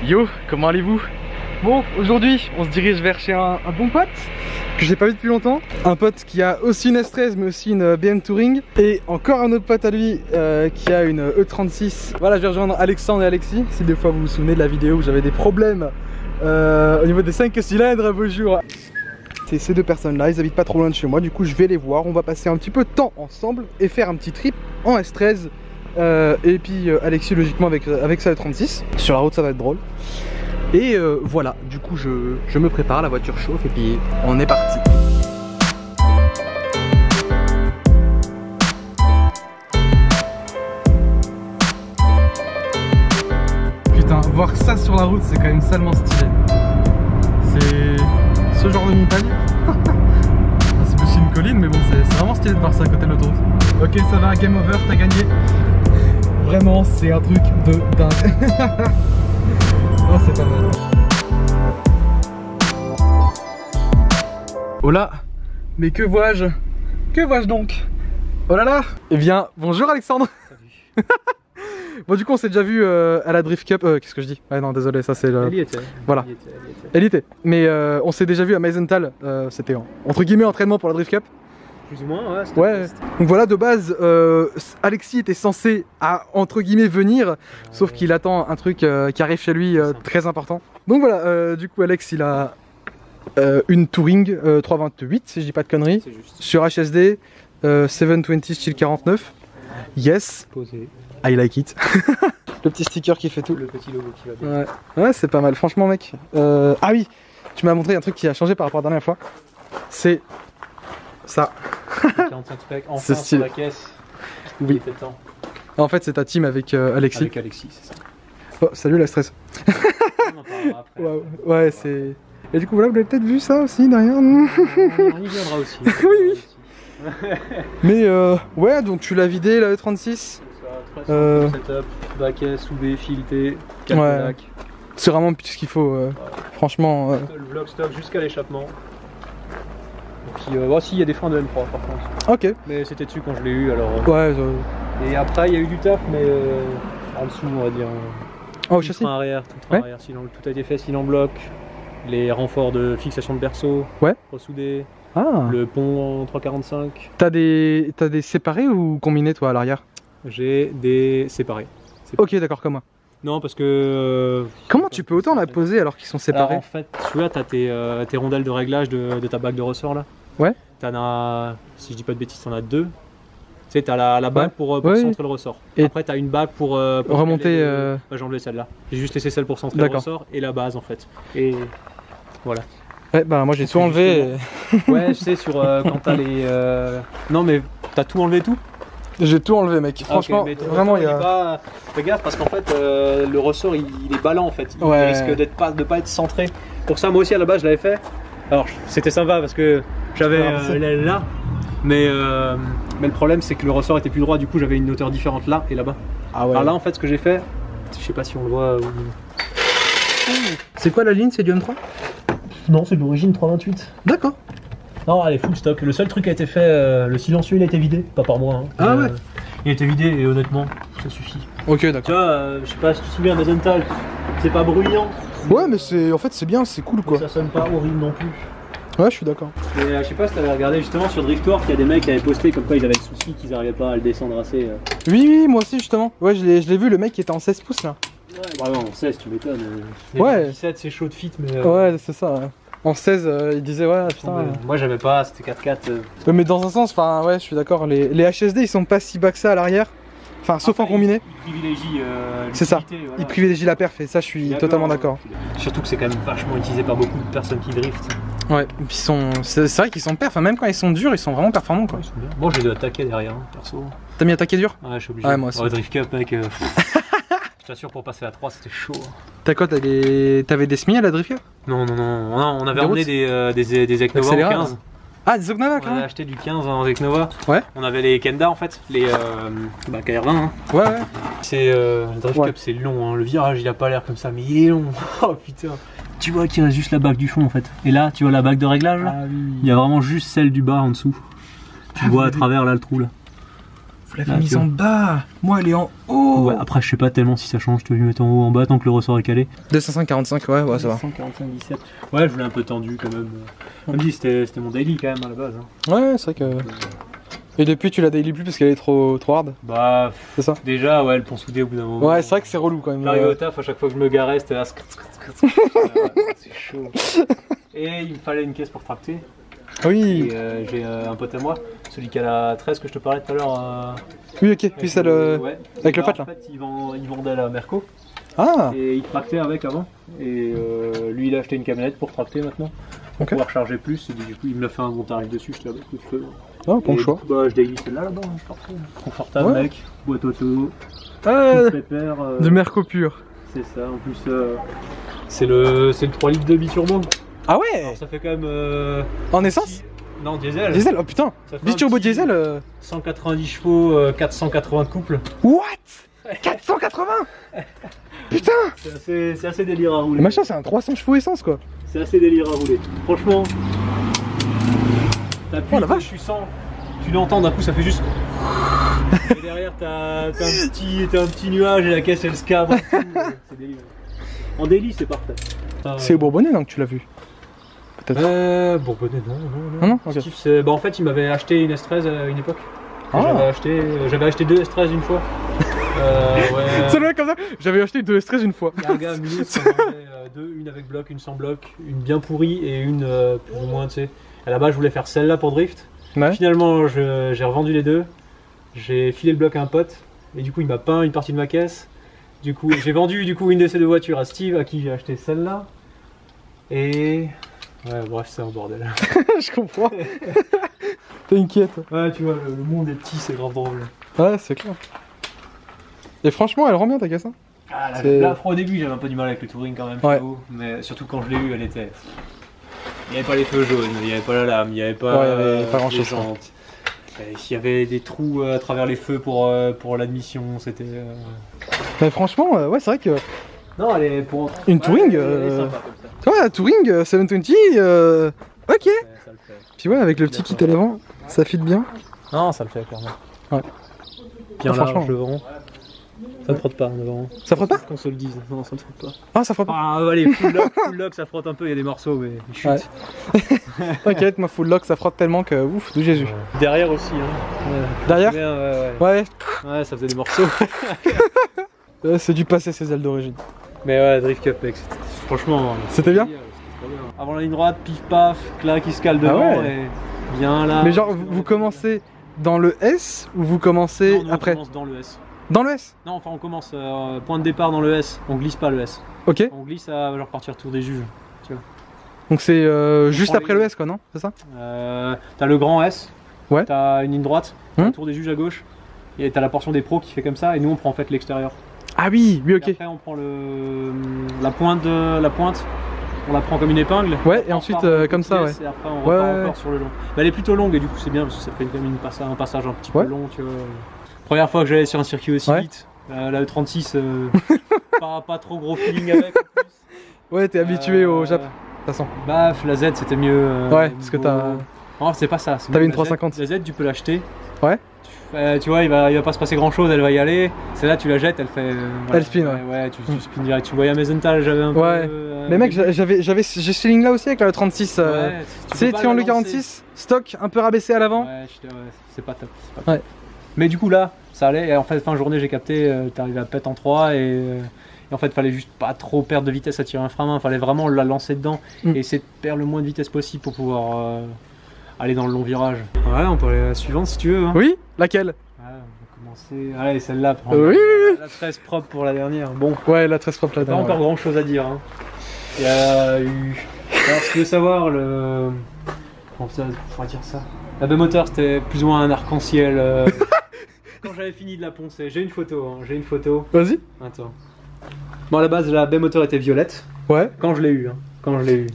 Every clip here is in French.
Yo, comment allez-vous? Bon, aujourd'hui, on se dirige vers chez un bon pote que j'ai pas vu depuis longtemps. Un pote qui a aussi une S13 mais aussi une BM Touring. Et encore un autre pote à lui qui a une E36. Voilà, je vais rejoindre Alexandre et Alexis. Si des fois vous vous souvenez de la vidéo où j'avais des problèmes au niveau des 5 cylindres, bonjour. C'est ces deux personnes là, ils habitent pas trop loin de chez moi. Du coup je vais les voir, on va passer un petit peu de temps ensemble et faire un petit trip en S13. Et puis Alexis logiquement avec sa E36. Sur la route ça va être drôle. Et voilà, du coup je me prépare, la voiture chauffe et puis on est parti. Putain, voir ça sur la route c'est quand même salement stylé. C'est ce genre de montagne. C'est aussi une colline mais bon c'est vraiment stylé de voir ça à côté de l'autoroute. Ok, ça va, game over, t'as gagné. Vraiment c'est un truc de dingue. Non, c'est pas mal. Oh là, mais que vois-je? Que vois-je donc? Oh là là. Eh bien, bonjour Alexandre. Salut. Bon, du coup, on s'est déjà vu à la Drift Cup. Qu'est-ce que je dis? Ouais, non, désolé, ça c'est le. Elle y était. Voilà. Elle y était. Mais on s'est déjà vu à Meisenthal. C'était entre guillemets entraînement pour la Drift Cup. Plus ou moins, ouais. Ouais. Donc voilà, de base, Alexis était censé entre guillemets venir, sauf qu'il attend un truc qui arrive chez lui très important. Donc voilà, du coup Alex il a une Touring 328 si je dis pas de conneries, sur HSD 720 style 49. Yes. Posé. I like it. Le petit sticker qui fait tout. Le petit logo qui va bien. Ouais, c'est pas mal, franchement mec. Ah oui, tu m'as montré un truc qui a changé par rapport à la dernière fois. C'est ça. 45 specs, enfin sur la caisse. Oui. En fait, c'est ta team avec Alexis. Avec Alexis, c'est ça. Oh, salut la stress. On en parlera après. Ouais, c'est. Et du coup, voilà, vous l'avez peut-être vu ça aussi derrière. On y viendra aussi. Oui. Mais ouais, donc tu l'as vidé la E36. Setup, bas caisse, soudé, fileté, calculac. C'est vraiment plus ce qu'il faut. Franchement. Le vlog stock jusqu'à l'échappement. Puis si, il y a des freins de M3 par contre. Ok. Mais c'était dessus quand je l'ai eu alors. Ouais. Et après il y a eu du taf mais en dessous on va dire. Oh, châssis. Train arrière, tout arrière, tout a été fait, cylindre bloc, les renforts de fixation de berceau, ressoudés, le pont en 345. T'as des séparés ou combinés toi à l'arrière? J'ai des séparés. Ok, d'accord, comme moi. Non, parce que. Comment tu peux autant la poser alors qu'ils sont séparés? Alors, en fait, tu vois, t'as tes rondelles de réglage de ta bague de ressort là. Ouais. T'en as, si je dis pas de bêtises, t'en as deux. Tu sais, t'as la bague pour centrer le ressort. Et après, t'as une bague pour remonter. J'ai enlevé celle-là. J'ai juste laissé celle pour centrer le ressort et la base en fait. Et voilà. Ouais, bah moi j'ai tout enlevé. Ouais, je sais, sur quand t'as les. Non, mais t'as tout enlevé tout? J'ai tout enlevé mec, franchement, vraiment il y a... Fais gaffe parce qu'en fait le ressort il est ballant en fait, il risque de pas être centré. Pour ça moi aussi à la base je l'avais fait, alors c'était sympa parce que j'avais là, mais le problème c'est que le ressort était plus droit, du coup j'avais une hauteur différente là et là-bas. Alors là en fait ce que j'ai fait, je sais pas si on le voit... C'est quoi la ligne, c'est du M3? Non, c'est de l'origine 328. D'accord. Non, elle est full stock. Le seul truc qui a été fait, le silencieux il a été vidé, pas par moi. Hein. Ah ouais. Il a été vidé et honnêtement, ça suffit. Ok, d'accord. Tu vois, je sais pas si tu te souviens Meisenthal, c'est pas bruyant. Ouais, mais c'est en fait c'est bien, c'est cool quoi. Ça sonne pas horrible non plus. Ouais, je suis d'accord. Et je sais pas si t'avais regardé justement sur Driftware qu'il y a des mecs qui avaient posté comme quoi ils avaient le souci qu'ils arrivaient pas à le descendre assez. Oui, moi aussi justement. Ouais, je l'ai vu, le mec qui était en 16 pouces là. Ouais, vraiment en 16, tu m'étonnes. Ouais. 17, c'est chaud de fit, mais. Ouais, c'est ça. Ouais. En 16, il disait ouais putain. Moi j'avais pas, c'était 4x4. Mais dans un sens, enfin ouais, je suis d'accord. Les HSD ils sont pas si bas que ça à l'arrière. Enfin, sauf en combiné. Ils privilégient. C'est ça. Voilà. Ils privilégient la perf et ça, je suis totalement d'accord. Surtout que c'est quand même vachement utilisé par beaucoup de personnes qui driftent. Ouais. Et puis c'est vrai qu'ils sont perf. Enfin, même quand ils sont durs, ils sont vraiment performants quoi. Bon, je les ai attaqués derrière, hein, perso. T'as mis attaquer dur? Ouais, je suis obligé. Ouais, moi aussi. Ouais, Drift Cup, mec. Je t'assure, pour passer à 3, c'était chaud. T'as quoi? T'avais des semis à la Drift Cup? Non, on avait emmené des Eknova en 15. Ah, des Eknova quand même. On avait acheté du 15 en Eknova. Ouais. On avait les Kenda en fait, les KR20. Hein. Ouais. C'est le Drift Cup, c'est long. Hein. Le virage, il a pas l'air comme ça, mais il est long. Oh putain. Tu vois qu'il reste juste la bague du fond en fait. Et là, tu vois la bague de réglage là. Il y a vraiment juste celle du bas en dessous. Tu vois à travers là le trou là. Vous l'avez mise en bas. Moi, elle est en haut. Ouais, après, je sais pas tellement si ça change. Tu veux mettre en haut ou en bas tant que le ressort est calé. 245, ouais, ça va. 245, 17. Ouais, je voulais un peu tendu quand même. Comme dit, c'était mon daily quand même à la base. Hein. Ouais, c'est vrai que. Et depuis, tu la daily plus parce qu'elle est trop hard. Bah, c'est ça. Déjà, ouais, le pont soudé au bout d'un moment. Ouais, c'est vrai que c'est relou quand même. J'arrivais au taf, à chaque fois que je me garais, c'était là. C'est chaud. Et il me fallait une caisse pour tracter. Oui. Et j'ai un pote à moi, celui qui a la 13 que je te parlais tout à l'heure. Oui, ok, puis celle ouais. avec le fat là. En fait, il vendait la Merco. Ah. Et il tractait avec avant. Et lui, il a acheté une camionnette pour tracter maintenant. Pour pouvoir charger plus. Et du coup, il me l'a fait un bon tarif dessus. Je te l'avais coup de feu. Ah, bon choix. Coup, bah, je daily celle-là là-bas. Confortable, ouais. Mec. Boîte auto. Pépère, de Merco pur. C'est ça. En plus, c'est le 3 litres de biturbo. Ah ouais. Alors, ça fait quand même. En essence? Non, diesel. Diesel, oh putain. Biturbo diesel. 190 chevaux, 480 de couple. What? 480. Putain. C'est assez délire à rouler. Le machin, c'est un 300 chevaux essence quoi. C'est assez délire à rouler. Franchement. T'appuies, la vache. Je suis sans. Tu l'entends d'un coup, ça fait juste. Et derrière, t'as un petit nuage et la caisse elle se cabre. C'est délire. En daily, c'est parfait. C'est au Bourbonnais non que tu l'as vu? Peut-être. Bourbonnais, non. Okay. Bah, en fait, il m'avait acheté une S13 à une époque. J'avais acheté 2 S13 une fois. Ouais. Ça doit être comme ça. J'avais acheté 2 S13 une fois. Il y a un gars à Mulhouse qui m'en vendait deux, une avec bloc, une sans bloc, une bien pourrie et une plus ou moins, tu sais. À la base, je voulais faire celle-là pour drift. Ouais. Finalement, j'ai revendu les deux. J'ai filé le bloc à un pote et du coup, il m'a peint une partie de ma caisse. Du coup, j'ai vendu une de ces deux voitures à Steve, à qui j'ai acheté celle-là. Et ouais, bref, c'est un bordel. Je comprends. T'inquiète. Ouais, tu vois, le monde est petit, c'est grave drôle. Ouais, c'est clair. Et franchement, elle rend bien ta caisse. Hein. Ah, là, au début, j'avais un peu du mal avec le touring quand même, ouais. Mais surtout quand je l'ai eu, elle était. Il n'y avait pas les feux jaunes, il n'y avait pas la lame, il n'y avait pas, pas grand chose. Il y avait des trous à travers les feux pour l'admission, c'était. Mais franchement, ouais, c'est vrai que. Non, elle est pour. Une touring. Elle est sympa comme ça. Ouais, touring 720, ok. Ça le fait. Puis ouais, avec le petit kit à l'avant, ça fit bien. Non, ça le fait clairement. Ouais. Bien large devant. Ça ne frotte pas devant. Ça frotte pas? Qu'on se le dise. Non, ça ne frotte pas. Ah, ça frotte pas? Ah, allez, full lock, ça frotte un peu, il y a des morceaux, mais il chute. Ouais. T'inquiète, moi, full lock, ça frotte tellement que ouf, de Jésus. Derrière aussi, hein. Ouais. Derrière? Ouais. Ouais, ça faisait des morceaux. C'est dû passer ses ailes d'origine. Mais ouais, Drift Cup, mec, franchement. C'était bien? Avant la ligne droite, pif paf, clac, il se cale devant et bien là. Mais genre, vous commencez dans le S ou vous commencez après? On commence dans le S. Dans le S? Non, enfin on commence point de départ dans le S, on glisse pas le S. Ok. On glisse à genre partir tour des juges, tu vois. Donc c'est juste après le S quoi, non? C'est ça? T'as le grand S, ouais. T'as une ligne droite, le tour des juges à gauche, et t'as la portion des pros qui fait comme ça, et nous on prend en fait l'extérieur. Ah oui, ok. Et après on prend la pointe, on la prend comme une épingle. Ouais, et ensuite comme ça, ouais. Et après on repart encore sur le long. Mais elle est plutôt longue et du coup c'est bien parce que ça fait quand même un passage un petit peu long, tu vois. Première fois que j'allais sur un circuit aussi vite, la E36, pas trop gros feeling avec en plus. Ouais, t'es habitué au Jap, de toute façon. Bah, la Z c'était mieux. Ouais, parce que t'as. Non, c'est pas ça. T'avais une 350. La Z, tu peux l'acheter. Ouais. Tu vois, il va pas se passer grand chose, elle va y aller. Celle-là, tu la jettes, elle fait. Elle spin, ouais. Tu spin direct. Tu voyais à Meisenthal, j'avais un peu. Mais mec, j'ai ce feeling là aussi avec la E36. Tu sais, Triangle 46, stock un peu rabaissé à l'avant. Ouais, c'est pas top. Ouais. Mais du coup là, ça allait, et en fait fin de journée j'ai capté, t'arrivais à pète en 3 et en fait fallait juste pas trop perdre de vitesse à tirer un frein à main, fallait vraiment la lancer dedans et essayer de perdre le moins de vitesse possible pour pouvoir aller dans le long virage. Ouais, on peut aller à la suivante si tu veux. Hein. Oui, laquelle? Ouais, on va commencer, allez celle-là, oui. La 13 propre pour la dernière. Bon. Ouais, la 13 propre la dernière. Pas encore grand chose à dire. Hein. Il y a eu... Alors si tu veux savoir le... Comment ça, on va dire ça? La B-moteur c'était plus ou moins un arc-en-ciel. Quand j'avais fini de la poncer, j'ai une photo, Vas-y. Attends. Bon, à la base, la B-moteur était violette. Ouais. Quand je l'ai eu.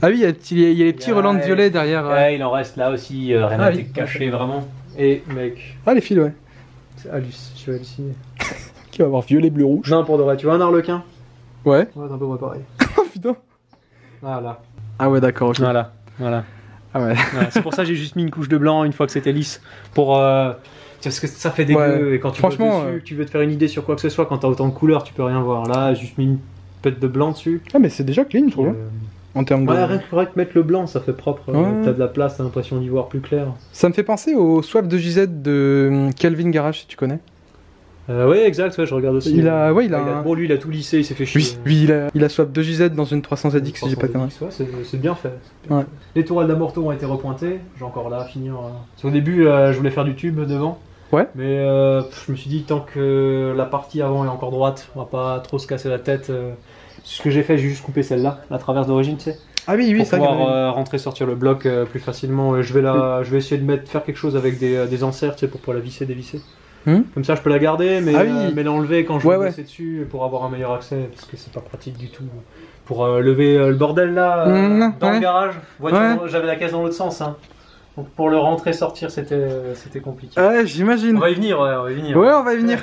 Ah oui, il y a les petits relents de violet derrière. Ouais, il en reste là aussi, rien n'a été caché vraiment. Et mec. Ah, les fils, ouais. Je suis halluciné. Qui va avoir violet, bleu, rouge. Non, pour de vrai, tu vois un arlequin? Ouais. Ouais, c'est un peu moins pareil. Oh putain. Voilà. Ah ouais, d'accord, ok. Voilà. Ah ouais. C'est pour ça que j'ai juste mis une couche de blanc une fois que c'était lisse. Pour. Parce que ça fait dégueu et quand tu bosses dessus, tu veux te faire une idée sur quoi que ce soit, quand t'as autant de couleurs, tu peux rien voir. Là, j'ai juste mis une pète de blanc dessus. Ah, mais c'est déjà clean, je trouve. En termes de... Ouais, rien que mettre le blanc, ça fait propre. T'as de la place, t'as l'impression d'y voir plus clair. Ça me fait penser au swap de JZ de Kelvin Garage, si tu connais. Ouais, exact, ouais, je regarde aussi. Bon, lui, il a tout lissé, il s'est fait chier. Oui, il a swap 2 JZ dans une 300ZX, si j'ai pas connu. Ouais, c'est bien fait. Les tourelles d'amorto ont été repointées. J'ai encore là à finir. Parce qu'au début, je voulais faire du tube devant. Ouais. Mais je me suis dit, tant que la partie avant est encore droite, on va pas trop se casser la tête. Ce que j'ai fait, j'ai juste coupé celle-là, la traverse d'origine, tu sais. Ah oui, pour pouvoir rentrer, sortir le bloc plus facilement. Je vais essayer de faire quelque chose avec des enserres, tu sais, pour pouvoir la visser, dévisser. Comme ça, je peux la garder, mais l'enlever quand je vais passer dessus pour avoir un meilleur accès, parce que c'est pas pratique du tout. Pour lever le bordel là, dans le garage, j'avais la caisse dans l'autre sens. Hein. Donc pour le rentrer, sortir, c'était compliqué. Ouais, j'imagine. On va y venir, on va y venir. Ouais, on va y venir.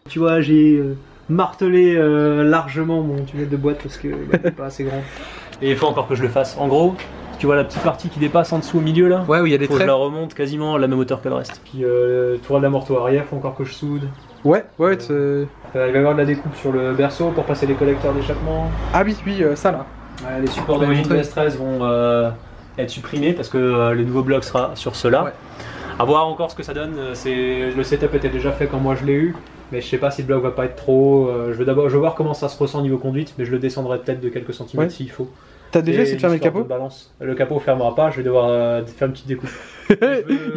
Tu vois, j'ai martelé largement mon tunnel de boîte parce que c'est pas assez grand. Et il faut encore que je le fasse. En gros, tu vois la petite partie qui dépasse en dessous au milieu là. Ouais, où il y a des traits. Je la remonte quasiment à la même hauteur que le reste. Puis tourelle d'amorto arrière, faut encore que je soude. Ouais. Il va y avoir de la découpe sur le berceau pour passer les collecteurs d'échappement. Ah oui, ça là. Ouais, les supports d'origine de S13 vont être supprimés parce que le nouveau bloc sera sur ceux-là. Ouais. À voir encore ce que ça donne. Le setup était déjà fait quand moi je l'ai eu. Mais je sais pas si le bloc va pas être trop. Je vais voir comment ça se ressent niveau conduite, mais je le descendrai peut-être de quelques centimètres s'il faut. T'as déjà essayé de fermer le capot? Le capot fermera pas, je vais devoir faire une petite découpe.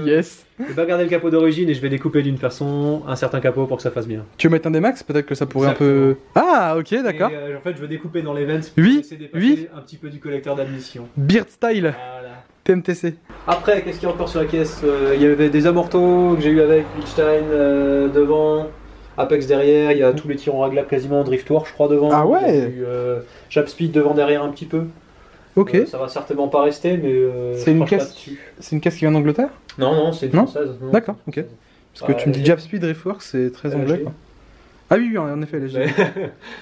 Yes. Je vais pas garder le capot d'origine et je vais découper d'une façon un certain capot pour que ça fasse bien. Tu veux mettre un D-Max? Peut-être que ça pourrait un peu... Ah, ok, d'accord. En fait, je veux découper dans les vents pour essayer de dépasser un petit peu du collecteur d'admission. Beard style. Voilà. TMTC. Après, qu'est-ce qu'il y a encore sur la caisse? Il y avait des amortos que j'ai eu avec Lichtenstein devant. Apex derrière, il y a tous les tirants réglables quasiment, Driftwar je crois devant. Ah ouais. Jab Speed devant derrière un petit peu. Ok. Ça va certainement pas rester, mais c'est une caisse. C'est une caisse qui vient d'Angleterre? Non, c'est une française. D'accord, ok. Parce que tu me dis Jab Speed, Driftwar, c'est très anglais quoi. Ah oui, en effet, léger.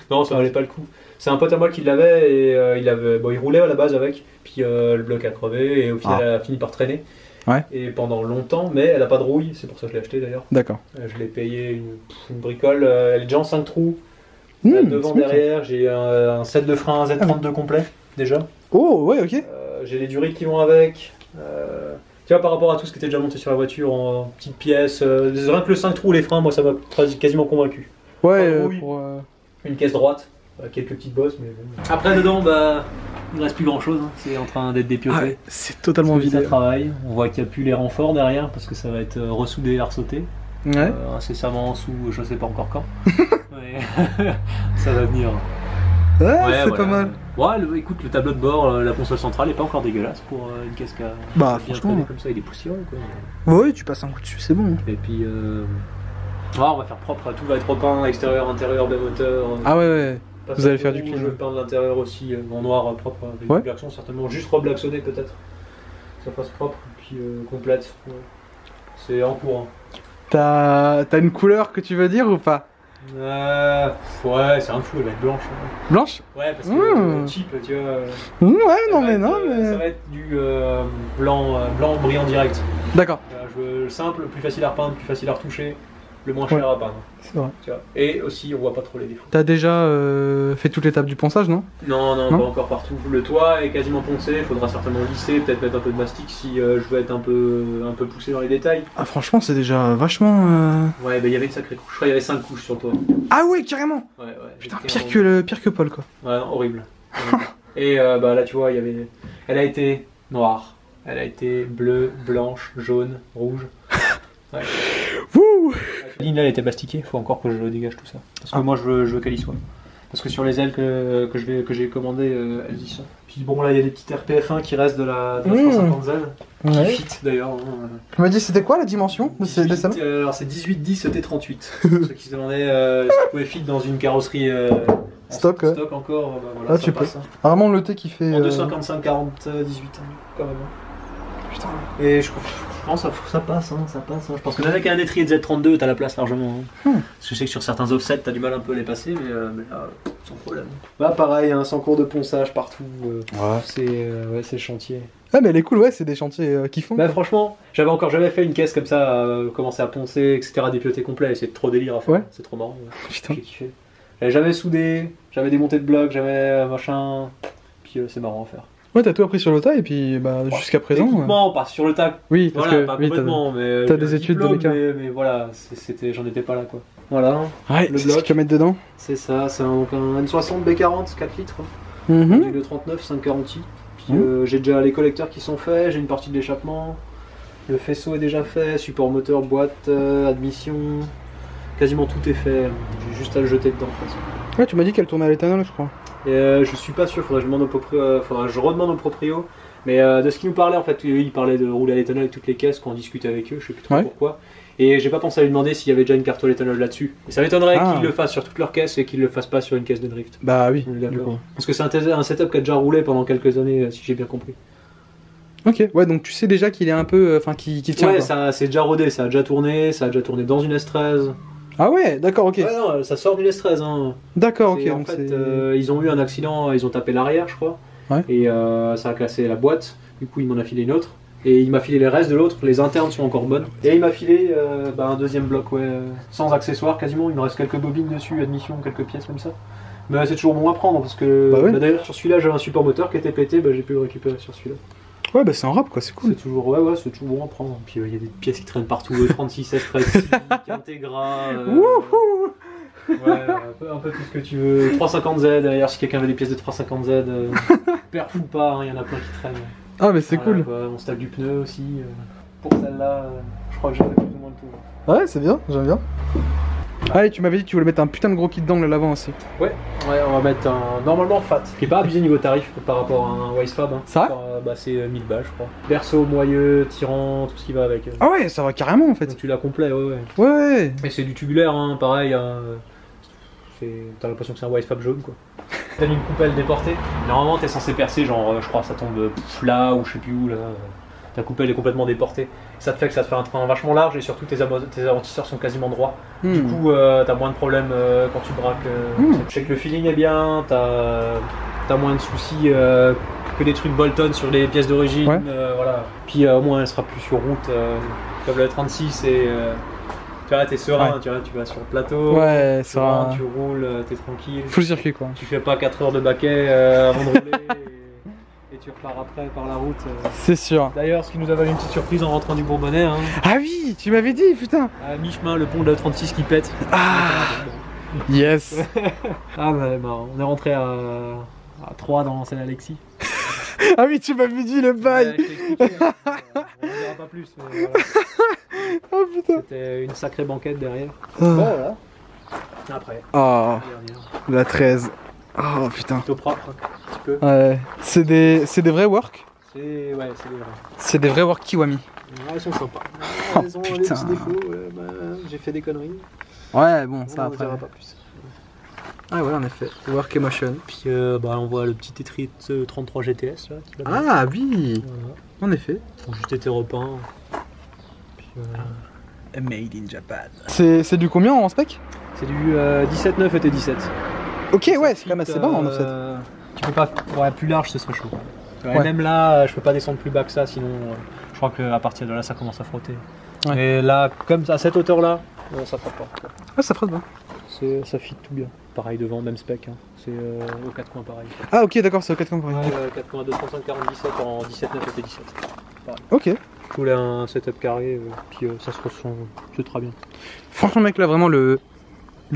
Non, ça valait pas le coup. C'est un pote à moi qui l'avait et il roulait à la base avec, puis le bloc a crevé et au final elle a fini par traîner. Ouais. Et pendant longtemps, mais elle a pas de rouille, c'est pour ça que je l'ai acheté d'ailleurs. D'accord. Je l'ai payé une bricole, elle est déjà en 5 trous. Devant, derrière, j'ai un set de freins Z32 complet déjà. Oh, ouais, ok. J'ai les durites qui vont avec. Tu vois, par rapport à tout ce qui était déjà monté sur la voiture en petites pièces, rien que le 5 trous, les freins, moi ça m'a quasiment convaincu. Ouais, une caisse droite, quelques petites bosses, mais bon. Après, dedans, il ne reste plus grand chose, hein. C'est en train d'être dépioté. Ah ouais, c'est totalement vide. Ça travaille, on voit qu'il n'y a plus les renforts derrière parce que ça va être ressoudé et ressauté. Ouais. Incessamment sous je sais pas encore quand. Mais ça va venir. Ouais, c'est pas mal. Ouais, écoute, le tableau de bord, la console centrale est pas encore dégueulasse pour une caisse qui a bien franchement comme ça, il est poussiéreux quoi. Ouais, tu passes un coup dessus, c'est bon. Et puis on va faire propre, tout va être repeint, extérieur, intérieur, bas moteur. Ah ouais. Vous allez faire du clean. Je vais peindre l'intérieur aussi en noir propre avec du blackson, certainement juste reblacksonné peut-être. Ça passe propre, puis complète. C'est en cours. T'as une couleur que tu veux dire ou pas? Ouais, c'est un flou, elle va être blanche. Blanche? Ouais, parce que cheap, tu vois. Ouais, non mais Ça va être du blanc brillant direct. D'accord. Je veux le simple, plus facile à repeindre, plus facile à retoucher. Le moins cher à peindre. C'est vrai. Tu vois. Et aussi, on voit pas trop les défauts. T'as déjà fait toute l'étape du ponçage, non? Non, pas encore partout. Le toit est quasiment poncé, il faudra certainement lisser, peut-être mettre un peu de mastic si je veux être un peu poussé dans les détails. Ah, franchement, c'est déjà vachement. Ouais, il y avait une sacrée couche. Je crois qu'il y avait 5 couches sur le toit. Ah, ouais, carrément! Ouais. Putain, pire que Paul, quoi. Ouais, non, horrible. Et là, tu vois, elle a été noire, elle a été bleue, blanche, jaune, rouge. Ouais. Wouh! La ligne là elle était plastiquée, il faut encore que je dégage tout ça. Parce que moi je veux qu'elle y soit. Parce que sur les ailes que j'ai commandées, elles y sont. Puis bon là il y a des petites RPF1 qui restent de la 350 Z, qui fit d'ailleurs. Tu m'as dit c'était quoi la dimension de ces salons? Alors c'est 18-10 T38. Ceux qui se demandaient si tu pouvais fit dans une carrosserie stock encore, voilà, ça passe. Vraiment le T qui fait... En 255 40 18 quand même. Putain. Et je Non, ça passe, hein, ça passe. Hein. Je pense que même avec un étrier de Z32, t'as la place largement. Hein. Parce que je sais que sur certains offsets, t'as du mal un peu à les passer, mais là, sans problème. Là, pareil, hein, sans cours de ponçage partout. C'est le chantier. Ah, mais elle est cool, ouais, c'est des chantiers qui font. Bah, franchement, j'avais encore jamais fait une caisse comme ça, commencer à poncer, etc., dépiauter complet, c'est trop délire à faire. Ouais. C'est trop marrant. Ouais. Putain. J'ai kiffé. J'avais jamais soudé, jamais démonté de blocs, jamais machin. Puis c'est marrant à faire. Ouais, t'as tout appris sur le tas et puis bah, jusqu'à présent. Techniquement, pas sur le tas. Oui, parce voilà, que pas complètement, mais t'as des études diplôme, de méca. Mais voilà, j'en étais pas là quoi. Voilà. Ouais, le bloc. Tu vas mettre dedans. C'est ça, c'est un N60 B40, 4 litres. Le 39, 5 garanties. Puis j'ai déjà les collecteurs qui sont faits, j'ai une partie de l'échappement. Le faisceau est déjà fait, support moteur, boîte, admission. Quasiment tout est fait. J'ai juste à le jeter dedans. Ouais, tu m'as dit qu'elle tournait à l'éthanol, je crois. Et je suis pas sûr, faudrait que je redemande au proprio. Mais de ce qu'il nous parlait, en fait, il parlait de rouler à l'éthanol avec toutes les caisses quand on discutait avec eux, je sais plus trop pourquoi. Et j'ai pas pensé à lui demander s'il y avait déjà une carte à l'éthanol là-dessus. Et ça m'étonnerait qu'ils le fassent sur toutes leurs caisses et qu'ils le fassent pas sur une caisse de drift. Bah oui, parce que c'est un setup qui a déjà roulé pendant quelques années, si j'ai bien compris. Ok, ouais, donc tu sais déjà qu'il est un peu. Enfin, qu'il tient. Ouais, ça c'est déjà rodé, ça a déjà tourné dans une S13. Ah ouais, d'accord, ok. Ouais, non, ça sort d'une S13. Hein. D'accord, ok. En fait, ils ont eu un accident, ils ont tapé l'arrière, je crois. Ouais. Et ça a cassé la boîte. Du coup, il m'en a filé une autre. Et il m'a filé les restes de l'autre. Les internes sont encore bonnes. Et il m'a filé un deuxième bloc, ouais, sans accessoires quasiment. Il me reste quelques bobines dessus, admission, quelques pièces comme ça. Mais c'est toujours bon à prendre parce que d'ailleurs, sur celui-là, j'avais un support moteur qui était pété. J'ai pu le récupérer sur celui-là. Ouais, bah c'est en rap quoi, c'est cool. C'est toujours, c'est toujours bon à prendre. Puis il y a des pièces qui traînent partout, 36, S13, Integra. Ouais, un peu tout ce que tu veux. 350Z d'ailleurs, si quelqu'un veut des pièces de 350Z, perf ou pas, il y en a plein qui traînent. Ah, mais c'est cool. On stack du pneu aussi. Pour celle-là, je crois que j'ai fait plus ou moins le tour. Ouais, c'est bien, j'aime bien. Ah, et tu m'avais dit que tu voulais mettre un putain de gros kit d'angle à l'avant aussi. Ouais, on va mettre normalement fat. Qui est pas abusé niveau tarif par rapport à un Wisefab. Hein. Ça c'est 1000 balles, je crois. Berceau, moyeu, tirant, tout ce qui va avec. Ah ouais, ça va carrément en fait. Donc tu l'as complet, ouais. Ouais. Et c'est du tubulaire, hein, pareil. T'as l'impression que c'est un Wisefab jaune, quoi. T'as une coupelle déportée. Normalement, t'es censé percer, genre, je crois, ça tombe là ou je sais plus où, là. Ta coupelle est complètement déportée. Ça te fait que ça te fait un train vachement large et surtout tes amortisseurs sont quasiment droits. Du coup, t'as moins de problèmes quand tu braques. Je sais que le feeling est bien, t'as moins de soucis que des trucs Bolton sur les pièces d'origine. Voilà. Puis au moins, elle sera plus sur route. Comme le 36 et. Tu vois, t'es serein, tu vas sur le plateau, serein, tu roules, t'es tranquille. Full circuit quoi. Tu fais pas 4 heures de baquet avant de rouler et tu repars après par la route. C'est sûr. D'ailleurs, ce qui nous a valu une petite surprise en rentrant du Bourbonnais. Hein. Ah oui, tu m'avais dit, putain. À mi-chemin, le pont de la 36 qui pète. Ah yes. Ah bah, on est rentré à 3 dans l'ancienne Alexis. Ah oui, tu m'avais dit le bail. On ne dira pas plus. Mais voilà. Oh putain. C'était une sacrée banquette derrière. Bon, voilà. Après. Oh, la 13. Oh putain. Plutôt propre, un petit peu. Ouais. C'est des vrais work. C'est des vrais. C'est des vrais work Kiwami. Ouais, ils sont sympas. Ils ont des petits défauts. J'ai fait des conneries. Ouais, bon, ça après. On ne dira pas plus. Ah ouais, en effet, Work Emotion. Puis on voit le petit étrier 33 GTS là. Ah oui, en effet. Ils ont juste été repeints. Puis, Made in Japan. C'est du combien en spec? C'est du 17,9 et T17. Ok, ouais, c'est quand même assez bas en offset. Tu peux pas. Ouais, plus large, ce serait chaud. Ouais. Même là, je peux pas descendre plus bas que ça, sinon je crois qu'à partir de là, ça commence à frotter. Ouais. Et là, comme à cette hauteur là, ça frotte pas. Ah, ça frotte bien. Ça fit tout bien. Pareil devant, même spec. Hein. C'est aux 4 coins pareil. Ah ok, d'accord, c'est aux 4 coins pareil. Ouais, 4 coins 205 47 en 17,9 et 17. Pareil. Ok. Je voulais un setup carré, puis ça se ressent, c'est très bien. Franchement mec, là vraiment le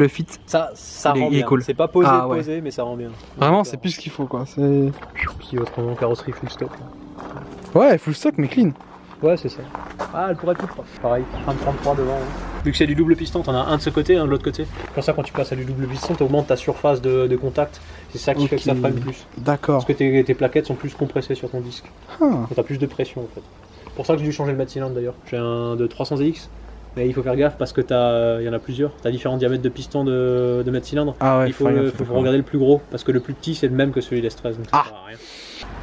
fit, ça rend bien. Cool. C'est pas posé, mais ça rend bien. Vraiment, c'est plus ce qu'il faut quoi. Puis autrement, carrosserie full stock. Là. Ouais, full stock mais clean. Ouais, c'est ça. Ah, elle pourrait être plus propre. Pareil, 1,33 devant. Hein. Vu que c'est du double piston, t'en as un de ce côté, un de l'autre côté. Pour ça, quand tu passes à du double piston, t'augmentes ta surface de contact. C'est ça qui fait que ça freine plus. D'accord. Parce que tes plaquettes sont plus compressées sur ton disque. Donc t'as plus de pression en fait. C'est pour ça que j'ai dû changer le mètre cylindre d'ailleurs. J'ai un de 300ZX. Mais il faut faire gaffe parce que il y en a plusieurs. T'as différents diamètres de piston de mètre cylindre. Ah ouais, il faut regarder le plus gros parce que le plus petit c'est le même que celui d'S13. Donc ça sert à rien.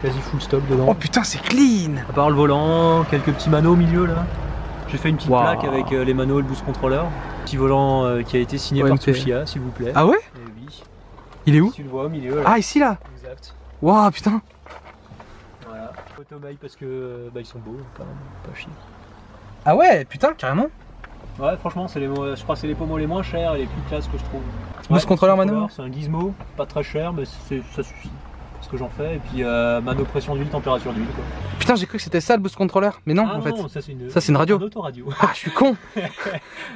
Quasi full stop dedans. Oh putain, c'est clean. À part le volant, quelques petits manos au milieu là. J'ai fait une petite plaque avec les manos et le boost controller. Petit volant qui a été signé par Tsuchiya, s'il vous plaît. Ah ouais? Oui. Il est où? Tu le vois au milieu là. Ah, ici là. Exact. Waouh, putain. Voilà. Automail parce que ils sont beaux quand même, pas chier. Ah ouais, putain, carrément. Ouais, franchement, je crois que c'est les pommeaux les moins chers et les plus classes que je trouve. Boost controller mano? C'est un gizmo, pas très cher, mais ça suffit. Ce que j'en fais, et puis mano pression d'huile, température d'huile quoi. Putain, j'ai cru que c'était ça le boost controller, mais non en fait. Non, ça c'est une radio. Une autoradio. Ah, je suis con.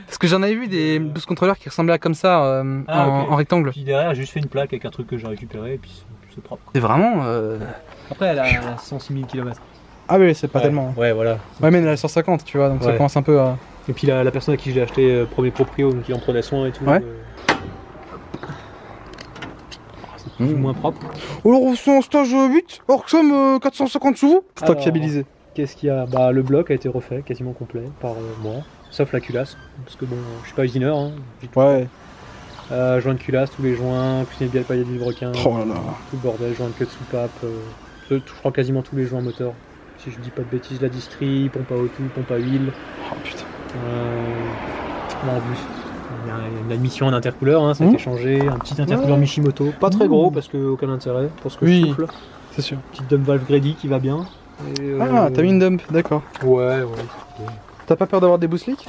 Parce que j'en avais vu des boost controllers qui ressemblaient à comme ça en rectangle. Puis derrière, j'ai juste fait une plaque avec un truc que j'ai récupéré, et puis c'est propre. C'est vraiment. Après, elle a 106 000 km. Ah oui, c'est pas tellement. Ouais, voilà. Ouais, mais elle a 150, tu vois, donc ça commence un peu à. Et puis la personne à qui je l'ai acheté, premier proprio, donc il en prenait soin et tout. Ouais. C'est plus ou moins propre. Alors, c'est en stage 8, hors somme 450 sous. Stock fiabilisé. Qu'est-ce qu'il y a? Bah, le bloc a été refait quasiment complet par moi, sauf la culasse, parce que bon, je suis pas usineur. Hein, ouais. Joint de culasse, tous les joints, cuisinier de bielle paillette du brequin, oh là là. tout le bordel, joint de queue de soupape, je crois quasiment tous les joints moteurs. Si je dis pas de bêtises, la distrie, pompe à O2, pompe à huile. Oh putain. Il y a une admission en intercouleur, hein, ça a été changé, un petit intercouleur Mishimoto, pas très gros parce que aucun intérêt pour ce que je souffle. C'est sûr. Petite dump valve Grady qui va bien. Et, ah, t'as mis une dump, d'accord. Ouais. T'as pas peur d'avoir des boost leaks?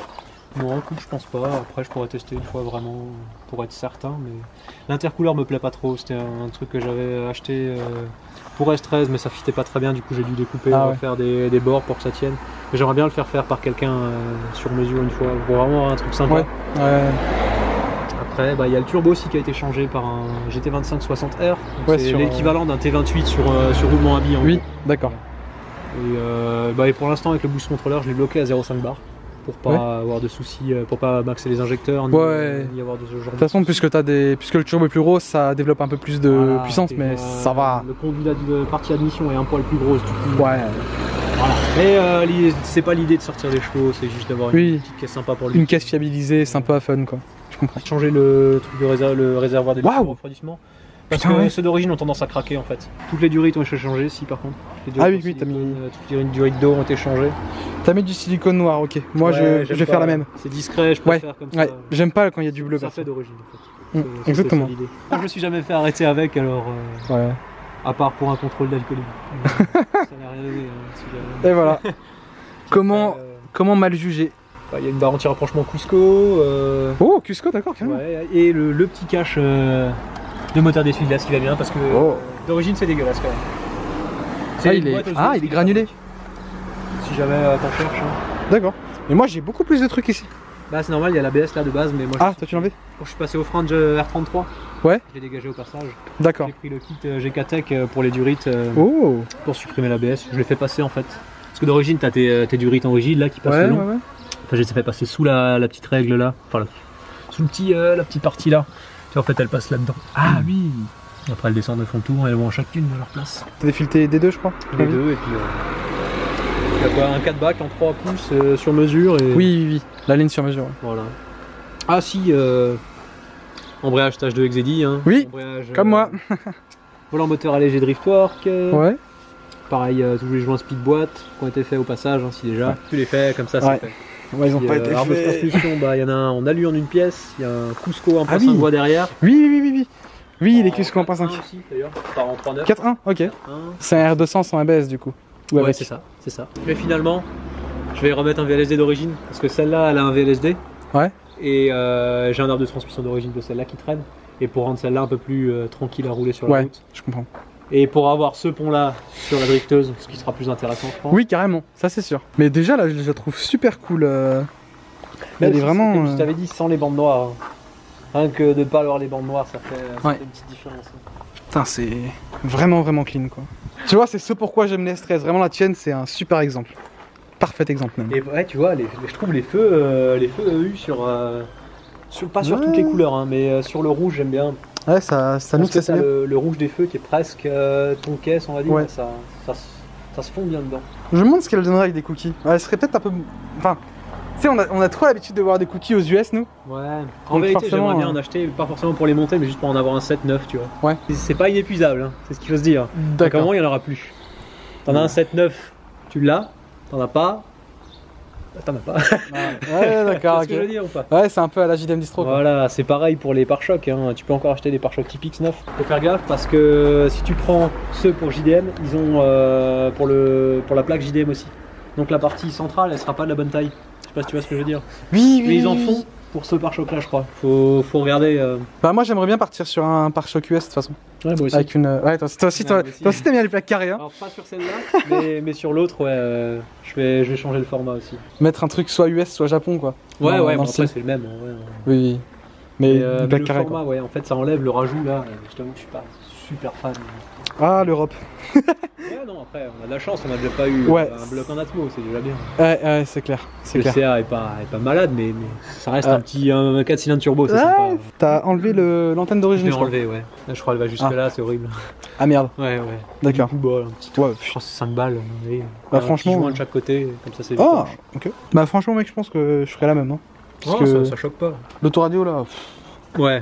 Non, écoute, je pense pas. Après, je pourrais tester une fois vraiment pour être certain, mais l'intercouleur me plaît pas trop. C'était un truc que j'avais acheté pour S13, mais ça fitait pas très bien. Du coup, j'ai dû découper, refaire des bords pour que ça tienne. Mais j'aimerais bien le faire par quelqu'un sur mesure une fois, pour vraiment avoir un truc sympa. Ouais. Après, il y a le turbo aussi qui a été changé par un GT25 60R. C'est l'équivalent d'un T28 sur roulement à billes. Oui, d'accord. Et pour l'instant, avec le boost controller, je l'ai bloqué à 0,5 bar. Pour pas avoir de soucis, pour pas maxer les injecteurs, ni avoir de ce genre de toute façon, puisque le turbo est plus gros, ça développe un peu plus de puissance, mais ça va. Le conduit de partie admission est un poil plus gros, du coup. Ouais. Voilà. Mais c'est pas l'idée de sortir des chevaux, c'est juste d'avoir une petite caisse sympa pour lui. Une caisse fiabilisée, sympa, fun quoi. Je comprends. Changer le truc le réservoir des refroidissement. Parce que ceux d'origine ont tendance à craquer en fait. Toutes les durites ont été changées, si par contre. Ah oui, t'as mis. Toutes les durites d'eau ont été changées. T'as mis du silicone noir, ok. Moi je vais faire la même. C'est discret, je préfère comme ça. Ouais, j'aime pas quand il y a du bleu. Ça fait d'origine en fait. Exactement. Je me suis jamais fait arrêter avec alors. Ouais. À part pour un contrôle d'alcoolémie. Ça n'a rien donné. Et voilà. Comment mal juger? Il y a une barre anti-rapprochement Cusco. Oh, Cusco, d'accord, carrément. Ouais, et le petit cache de moteur d'essuie-glace qui va bien parce que d'origine c'est dégueulasse quand même. Il est granulé. Si jamais t'en cherches. D'accord. Mais moi j'ai beaucoup plus de trucs ici. Bah c'est normal, il y a l'ABS là de base, mais moi toi tu l'enlèves? Quand je suis passé au Fringe R33, ouais. Je l'ai dégagé au passage. D'accord. J'ai pris le kit GK Tech pour les durites pour supprimer l'ABS. Je l'ai fait passer en fait. Parce que d'origine t'as tes durites en rigide là qui passent le long. Ouais. Enfin je les ai fait passer sous la petite règle là, enfin sous la petite partie là. Puis en fait elles passent là-dedans. Ah oui. Et après elles descendent de fond de tour et elles vont chacune à leur place. T'as défileté des deux je crois? Les deux et puis il y a un 4 bacs en 3 pouces sur mesure. Et... Oui, la ligne sur mesure. Voilà. Ah si, embrayage stage 2 XZ, hein. Oui, embrayage, comme moi. Volant moteur allégé Driftwork. Ouais. Pareil, tous les joints speed boîte qui ont été faits au passage, hein, si déjà. Tu les fais comme ça, c'est fait. Ouais, ils ont pas été faits. Arme de transmission, il y en a un en alu en une pièce, il y a un Cusco 1.5 voie derrière. Oui, les Cusco 1.5. aussi d'ailleurs, par en 3.9. 4.1, ok. C'est un R200 sans ABS du coup. Ouais, c'est ça. Mais finalement, je vais remettre un VLSD d'origine, parce que celle-là, elle a un VLSD. Ouais. Et j'ai un arbre de transmission d'origine de celle-là qui traîne. Et pour rendre celle-là un peu plus tranquille à rouler sur la route. Je comprends. Et pour avoir ce pont-là sur la drifteuse, ce qui sera plus intéressant, je pense. Oui, carrément, ça c'est sûr. Mais déjà, là, je la trouve super cool. Elle est vraiment. Comme je t'avais dit, sans les bandes noires. Rien que de ne pas avoir les bandes noires, ça fait une petite différence. Putain, c'est vraiment clean quoi. Tu vois, c'est ce pourquoi j'aime les S13. Vraiment, la tienne, c'est un super exemple. Parfait exemple même. Et ouais, tu vois, je trouve les feux EU pas sur toutes les couleurs, hein, mais sur le rouge, j'aime bien. Ouais, ça mixe assez bien. Le rouge des feux qui est presque ton caisse, on va dire, ça se fond bien dedans. Je me demande ce qu'elle donnerait avec des cookies. Elle serait peut-être un peu. Enfin, Tu sais, on a trop l'habitude de voir des cookies aux US, nous. Ouais. En vérité, j'aimerais bien en acheter, pas forcément pour les monter, mais juste pour en avoir un set neuf, tu vois. Ouais. C'est pas inépuisable, hein. C'est ce qu'il faut se dire. D'accord. Comment il y en aura plus. T'en as un set neuf, tu l'as. T'en as pas. T'en as pas. Ouais, d'accord. C'est ce que je veux dire ou pas? Ouais, c'est un peu à la JDM Distro. Voilà, c'est pareil pour les pare-chocs. Hein. Tu peux encore acheter des pare-chocs Typix neufs. Faut faire gaffe parce que si tu prends ceux pour JDM, ils ont pour la plaque JDM aussi. Donc la partie centrale, elle sera pas de la bonne taille. Je sais pas si tu vois ce que je veux dire. Oui, oui. Mais ils en font pour ce pare-choc là, je crois. Faut regarder. Bah moi j'aimerais bien partir sur un pare-choc US de toute façon. Ouais, moi aussi. Avec une. Ouais, toi aussi t'aimes bien les plaques carrées. Hein. Alors pas sur celle-là, mais sur l'autre, ouais. Je vais changer le format aussi. Mettre un truc soit US, soit Japon, quoi. Ouais, non, ouais. Non, Bon, après c'est le même. Ouais. Oui. Mais le carré, format, ouais. En fait, ça enlève le rajout là. Je t'avoue que je suis pas super fan. Ah, l'Europe. Ouais, non, après, on a de la chance, on a déjà pas eu un bloc en atmo, c'est déjà bien. Ouais, c'est clair. Le CA est pas malade, mais ça reste un petit 4 cylindres turbo, c'est sympa. T'as enlevé l'antenne d'origine, je crois. Enlevé, ouais. Là, je crois qu'elle va jusque là, c'est horrible. Ah merde. Ouais. D'accord. Un petit je pense que c'est 5 balles. Bah, franchement. Un de chaque côté, comme ça c'est Ah, ok. Bah, franchement, mec, je pense que je ferais la même. Hein. Parce que ça choque pas. L'autoradio là. Ouais.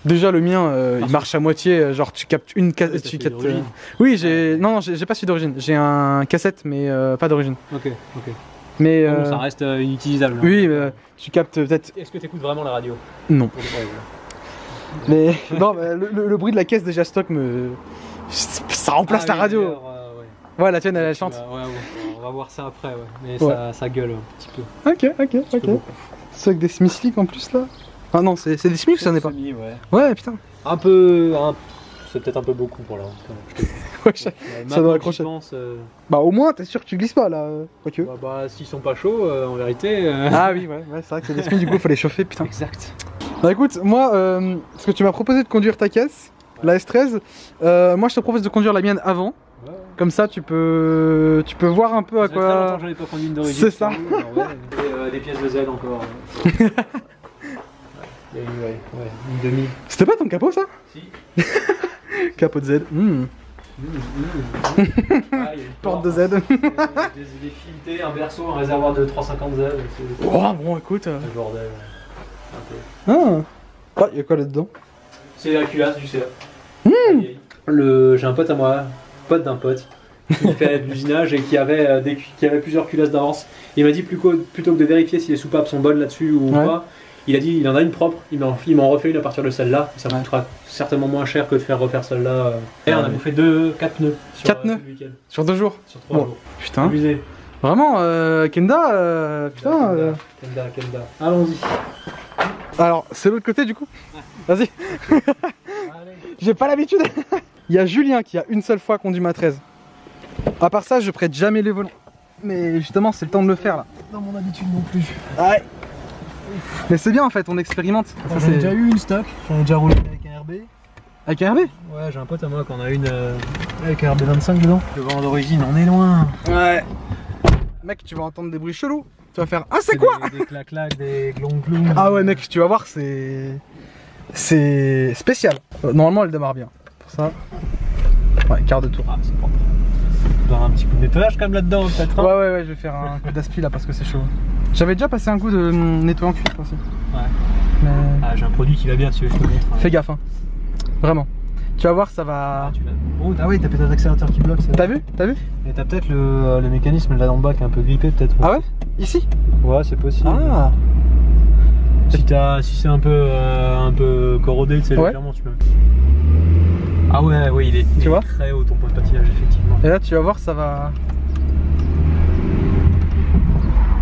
Déjà le mien il marche à moitié, genre tu captes une cassette. Oui, non, j'ai pas celui d'origine, j'ai un cassette mais pas d'origine. Ok. Mais bon, ça reste inutilisable. Oui, tu captes peut-être. Est-ce que tu écoutes vraiment la radio? Non. Mais non, le bruit de la caisse déjà stock ça remplace la radio. Ouais, la tienne elle chante. Ouais, on va voir ça après, ouais. Mais ça gueule un petit peu. Ok. C'est avec des Smiths en plus là. Ah non, c'est des SMIC ou ça n'est pas? Ouais, putain. Un peu. C'est peut-être un peu beaucoup pour là. Ouais, ça doit accrocher. Bah, au moins, t'es sûr que tu glisses pas là. Quoique. Bah, s'ils sont pas chauds, en vérité. Ah oui, ouais, c'est vrai que c'est des SMIC, du coup, faut les chauffer, putain. Exact. Bah, écoute, moi, parce que tu m'as proposé de conduire ta caisse, la S13, moi je te propose de conduire la mienne avant. Ouais. Comme ça, tu peux voir un peu à quoi. Ça fait très longtemps que j'en ai pas conduit une d'origine. C'est ça. Des pièces de Z encore. Une demi. C'était pas ton capot ça? Si. Capot de Z. Porte de Z. Des filetés, un berceau, un réservoir de 350 Z. Oh bon écoute. Le bordel. Ah, y'a quoi là-dedans? C'est la culasse du CA. J'ai un pote à moi, pote d'un pote, qui fait de l'usinage et qui avait plusieurs culasses d'avance. Il m'a dit plutôt que de vérifier si les soupapes sont bonnes là-dessus ou pas. Il a dit il en a une propre, il m'en refait une à partir de celle-là, ça me coûtera certainement moins cher que de faire refaire celle-là. Et on a bouffé 4 pneus. 4 pneus sur 2 jours? Sur 3 jours. Putain. Abusé. Vraiment, Kenda, putain. Kenda. Allons-y. Alors, c'est l'autre côté du coup? Vas-y. J'ai pas l'habitude. Il y a Julien qui a une seule fois conduit ma 13. À part ça, je prête jamais les volants. Mais justement, c'est le temps de le faire là. Dans mon habitude non plus. Ouais. Mais c'est bien en fait, on expérimente. J'en ai déjà eu une stock, j'en ai déjà roulé avec un RB. Avec un RB? Ouais, j'ai un pote à moi qu'on a une avec un RB25 dedans. Le vent d'origine, on est loin. Ouais. Mec, tu vas entendre des bruits chelous. Tu vas faire c'est quoi? Des clac-clac, des glong-glong. Ah ouais mec, tu vas voir, c'est spécial. Normalement elle démarre bien. Pour ça. Ouais, quart de tour. Ah, c'est propre. Un petit coup de nettoyage quand même là-dedans peut-être. Hein. Ouais, je vais faire un coup d'aspi là parce que c'est chaud. J'avais déjà passé un coup de nettoyant cuir aussi. Ouais. Mais... Ah, j'ai un produit qui va bien dessus, je te montre. Fais gaffe, hein. Vraiment. Tu vas voir, ça va. Ah oui, t'as peut-être un accélérateur qui bloque. T'as vu? Et t'as peut-être le mécanisme là en bas qui est un peu grippé peut-être. Ah ouais? Ici? Ouais, c'est possible. Ah. Si c'est un peu corrodé, tu sais, légèrement tu peux. Ah ouais, il est très haut ton point de patinage, effectivement. Et là, tu vas voir, ça va.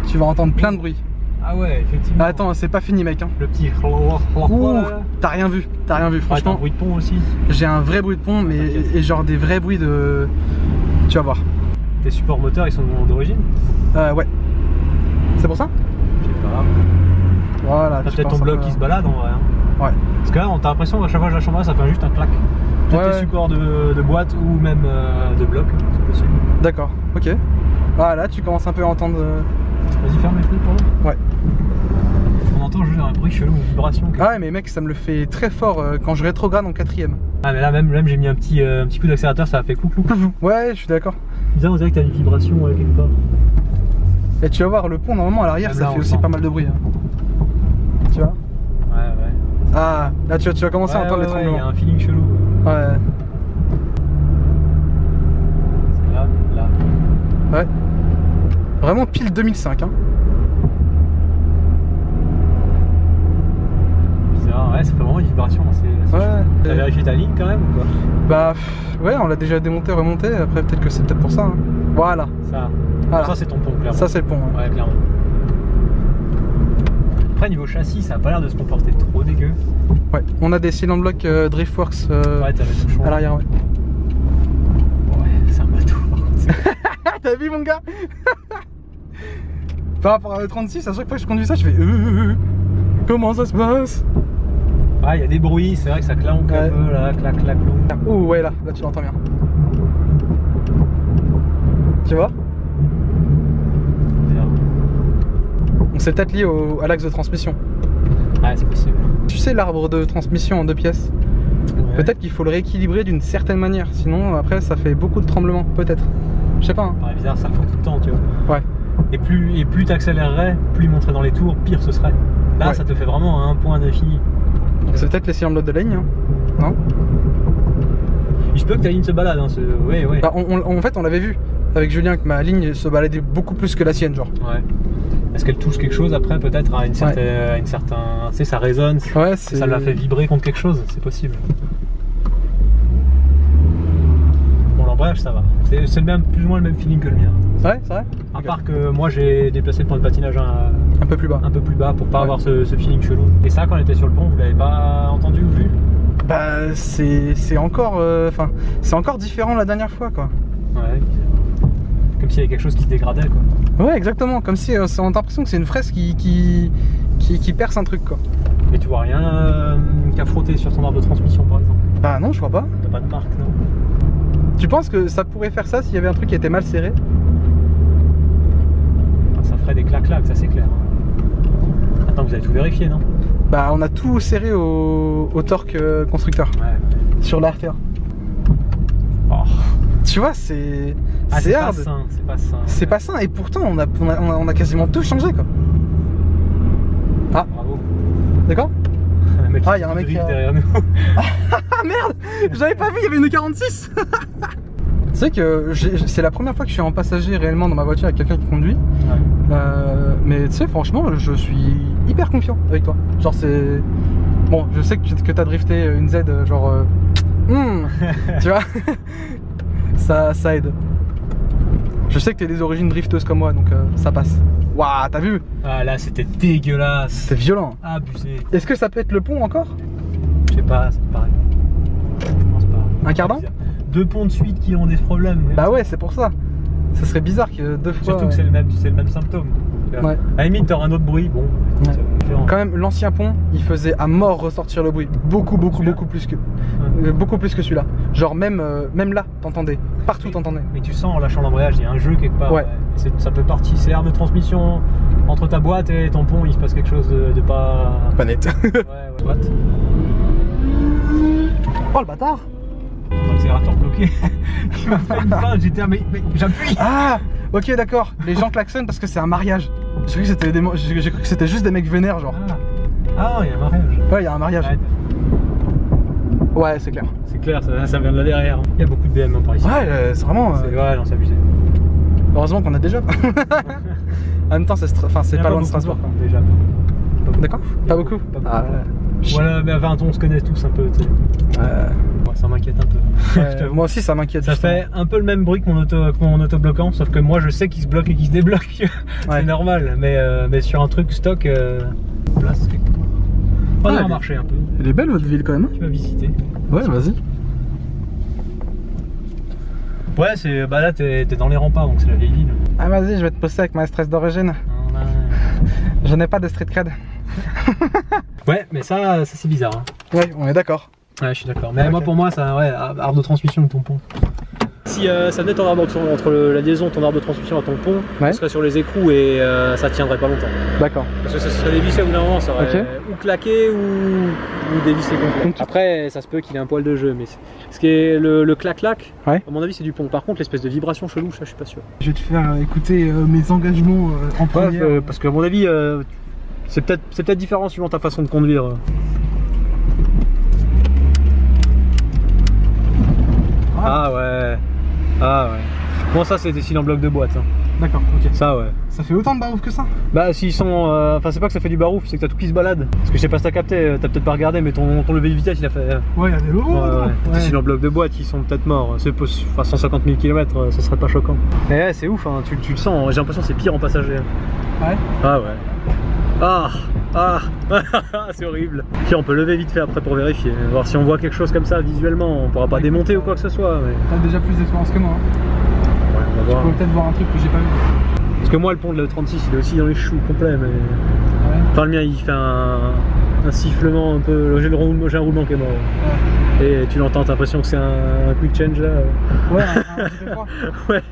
Tu vas entendre plein de bruit. Ah ouais, effectivement. Ah, attends, c'est pas fini, mec. Hein. Le petit. T'as rien vu, franchement. Un bruit de pont aussi. J'ai un vrai bruit de pont, mais et genre des vrais bruits de. Tu vas voir. Tes supports moteurs, ils sont d'origine? Ouais. C'est pour ça? Je sais pas. Voilà. T'as peut-être ton bloc qui se balade en vrai. Hein. Ouais. Parce que là, t'as l'impression qu'à chaque fois que je la chambre, ça fait juste un clac. Peut-être tes supports de boîte ou même de bloc, c'est possible. D'accord, ok. Ah là, tu commences un peu à entendre. Vas-y, ferme les fenêtres pour nous. Ouais. On entend juste un bruit chelou, une vibration. Ah ouais, mais mec, ça me le fait très fort quand je rétrograde en 4ème. Ah, mais là, même j'ai mis un petit coup d'accélérateur, ça a fait clou. Ouais, je suis d'accord. Bizarre, on dirait que t'as une vibration quelque part. Et tu vas voir, le pont, normalement, à l'arrière, ça fait aussi pas mal de bruit. Hein. Tu vois? Ouais. Ah, là, tu vas commencer à entendre les tremblements. Il y a un feeling chelou. Ouais. C'est là. Ouais. Vraiment pile 2005, hein. Bizarre, ouais, ça fait vraiment une vibration. Ouais. T'as vérifié ta ligne quand même ou quoi? Bah, ouais, on l'a déjà démonté, remonté. Après, peut-être que c'est peut-être pour ça. Hein. Voilà. Ça, c'est ton pont, clairement. Ça, c'est le pont. Ouais, clairement. Après, niveau châssis, ça a pas l'air de se comporter trop dégueu. Ouais, on a des cylinder blocs Driftworks ouais, à l'arrière, ouais. Ouais, c'est un bateau par contre. T'as vu, mon gars? Par rapport à E36, à chaque fois que je conduis ça, je fais comment ça se passe? Ah, il y a des bruits, c'est vrai que ça clanque un peu là, clac. Oh, ouais, là tu l'entends bien. Tu vois? On s'est peut-être lié à l'axe de transmission. Ouais, c'est possible. Tu sais, l'arbre de transmission en 2 pièces, peut-être qu'il faut le rééquilibrer d'une certaine manière, sinon après ça fait beaucoup de tremblements, peut-être. Je sais pas. Hein. Ouais, bizarre, ça le fait tout le temps, tu vois. Ouais. Et plus t'accélérerais, plus il monterait dans les tours, pire ce serait. Là, ça te fait vraiment un point d'infini. C'est peut-être les cylinder de ligne, hein. Non? Il se peut que ta ligne se balade, hein. Ouais. Bah, en fait, on l'avait vu avec Julien que ma ligne se baladait beaucoup plus que la sienne, genre. Ouais. Est-ce qu'elle touche quelque chose après, peut-être à une certaine. Tu sais, ça résonne, ça l'a fait vibrer contre quelque chose, c'est possible. Bon, l'embrayage, ça va. C'est plus ou moins le même feeling que le mien. Ouais, c'est vrai. À part que moi, j'ai déplacé le point de patinage un peu plus bas pour pas avoir ce feeling chelou. Et ça, quand on était sur le pont, vous l'avez pas entendu ou vu? Bah, c'est encore, c'est encore différent la dernière fois, quoi. Ouais. Comme s'il y avait quelque chose qui se dégradait, quoi. Ouais, exactement. Comme si on a l'impression que c'est une fraise qui perce un truc, quoi. Mais tu vois rien qu'à frotter sur ton arbre de transmission, par exemple? Bah non, je crois pas. T'as pas de marque, non? Tu penses que ça pourrait faire ça s'il y avait un truc qui était mal serré? Ça ferait des clac-clac, ça c'est clair. Attends, vous avez tout vérifié, non? Bah, on a tout serré au torque constructeur. Ouais. Sur la RTA. Oh. Tu vois, c'est hard. C'est pas sain. C'est pas sain, et pourtant on a quasiment tout changé, quoi. Ah, bravo. D'accord? Ah, il y a un mec derrière nous. Ah merde, j'avais pas vu, il y avait une 46. Tu sais que c'est la première fois que je suis en passager réellement dans ma voiture avec quelqu'un qui conduit. Ouais. Mais tu sais, franchement, je suis hyper confiant avec toi. Genre, c'est. Bon, je sais que t'as drifté une Z, genre. Tu vois. Ça aide. Je sais que t'es des origines drifteuses comme moi, donc ça passe. Waouh, t'as vu? Ah là, c'était dégueulasse. C'était violent. Abusé. Est-ce que ça peut être le pont encore? Je sais pas, c'est pareil. Je pense pas. Un cardan? 2 ponts de suite qui ont des problèmes. Bah ouais, c'est pour ça. Ça serait bizarre que 2 fois. Surtout que c'est le même symptôme. Ouais. À la limite, t'auras un autre bruit. Bon. Ouais. Quand même, l'ancien pont, il faisait à mort ressortir le bruit. Beaucoup plus que. Beaucoup plus que celui-là. Genre même là, t'entendais. Partout t'entendais. Mais tu sens en lâchant l'embrayage, il y a un jeu quelque part. Ouais. Ça peut partir. C'est l'air de transmission entre ta boîte et ton pont, il se passe quelque chose de pas. Pas net. Ouais. What? Oh le bâtard! L'accélérateur bloqué. Il m'a fait une fin, j'étais mais j'appuie. Ah, ok, d'accord. Les gens klaxonnent parce que c'est un mariage. J'ai cru que c'était juste des mecs vénères, genre. Ah, il y a un mariage. Ouais, il y a un mariage. Ouais, c'est clair. C'est clair, ça vient de là derrière. Il y a beaucoup de BM par ici. Ouais, c'est vraiment. Ouais, non, c'est abusé. Heureusement qu'on a déjà. En même temps, c'est pas loin de Strasbourg. Déjà. D'accord? Pas beaucoup. Ah, voilà, mais à 20 ans, on se connaît tous un peu, tu sais. Ça m'inquiète un peu. Moi aussi, ça m'inquiète. Ça fait un peu le même bruit que mon autobloquant, sauf que moi, je sais qu'il se bloque et qu'il se débloque. C'est normal, mais sur un truc stock, là, c'est pas marcher un peu. Elle est belle, votre ville, quand même. Tu vas visiter. Ouais, vas-y. Ouais, bah là, t'es dans les remparts, donc c'est la vieille ville. Ah, vas-y, je vais te poster avec ma stress d'origine. Je n'ai pas de street cred. Ouais, mais ça c'est bizarre. Hein. Ouais, on est d'accord. Ouais, je suis d'accord. Mais moi, pour moi, ça, arbre de transmission de ton pont. Si ça venait ton arbre entre la liaison, ton arbre de transmission à ton pont, ça serait sur les écrous et ça tiendrait pas longtemps. D'accord. Parce que ça serait dévissé au bout d'un moment, ça aurait ou claqué ou dévissé complet. Après, ça se peut qu'il ait un poil de jeu, mais ce qui est le clac-clac, à mon avis, c'est du pont. Par contre, l'espèce de vibration chelou, ça, je suis pas sûr. Je vais te faire écouter mes engagements en première. Parce qu'à mon avis, c'est peut-être différent suivant ta façon de conduire. Ah ouais. Ah ouais. Bon, ça c'est des cils en bloc de boîte. Hein. D'accord, ok. Ça ouais. Ça fait autant de barouf que ça? Bah s'ils sont... Enfin c'est pas que ça fait du barouf, c'est que t'as tout qui se balade. Parce que je sais pas si t'as capté, t'as peut-être pas regardé, mais ton levé de vitesse il a fait... Ouais, il y a des euros. Les cils en bloc de boîte, ils sont peut-être morts. C'est enfin 150 000 km, ça serait pas choquant. Mais ouais, c'est ouf, hein. Tu le sens, j'ai l'impression que c'est pire en passager. Ouais. Ah ouais. C'est horrible. Puis on peut lever vite fait après pour vérifier, voir si on voit quelque chose comme ça visuellement. On pourra pas démonter ou quoi que ce soit. Mais... T'as déjà plus d'expérience que moi. Hein. Ouais, on va voir. Tu peux peut-être voir un truc que j'ai pas vu. Parce que moi le pont de la 36 il est aussi dans les choux complets, mais... Enfin le mien il fait un sifflement un peu... J'ai un roulement qui est mort. Et tu l'entends, t'as l'impression que c'est un quick change là. Ouais, ouais.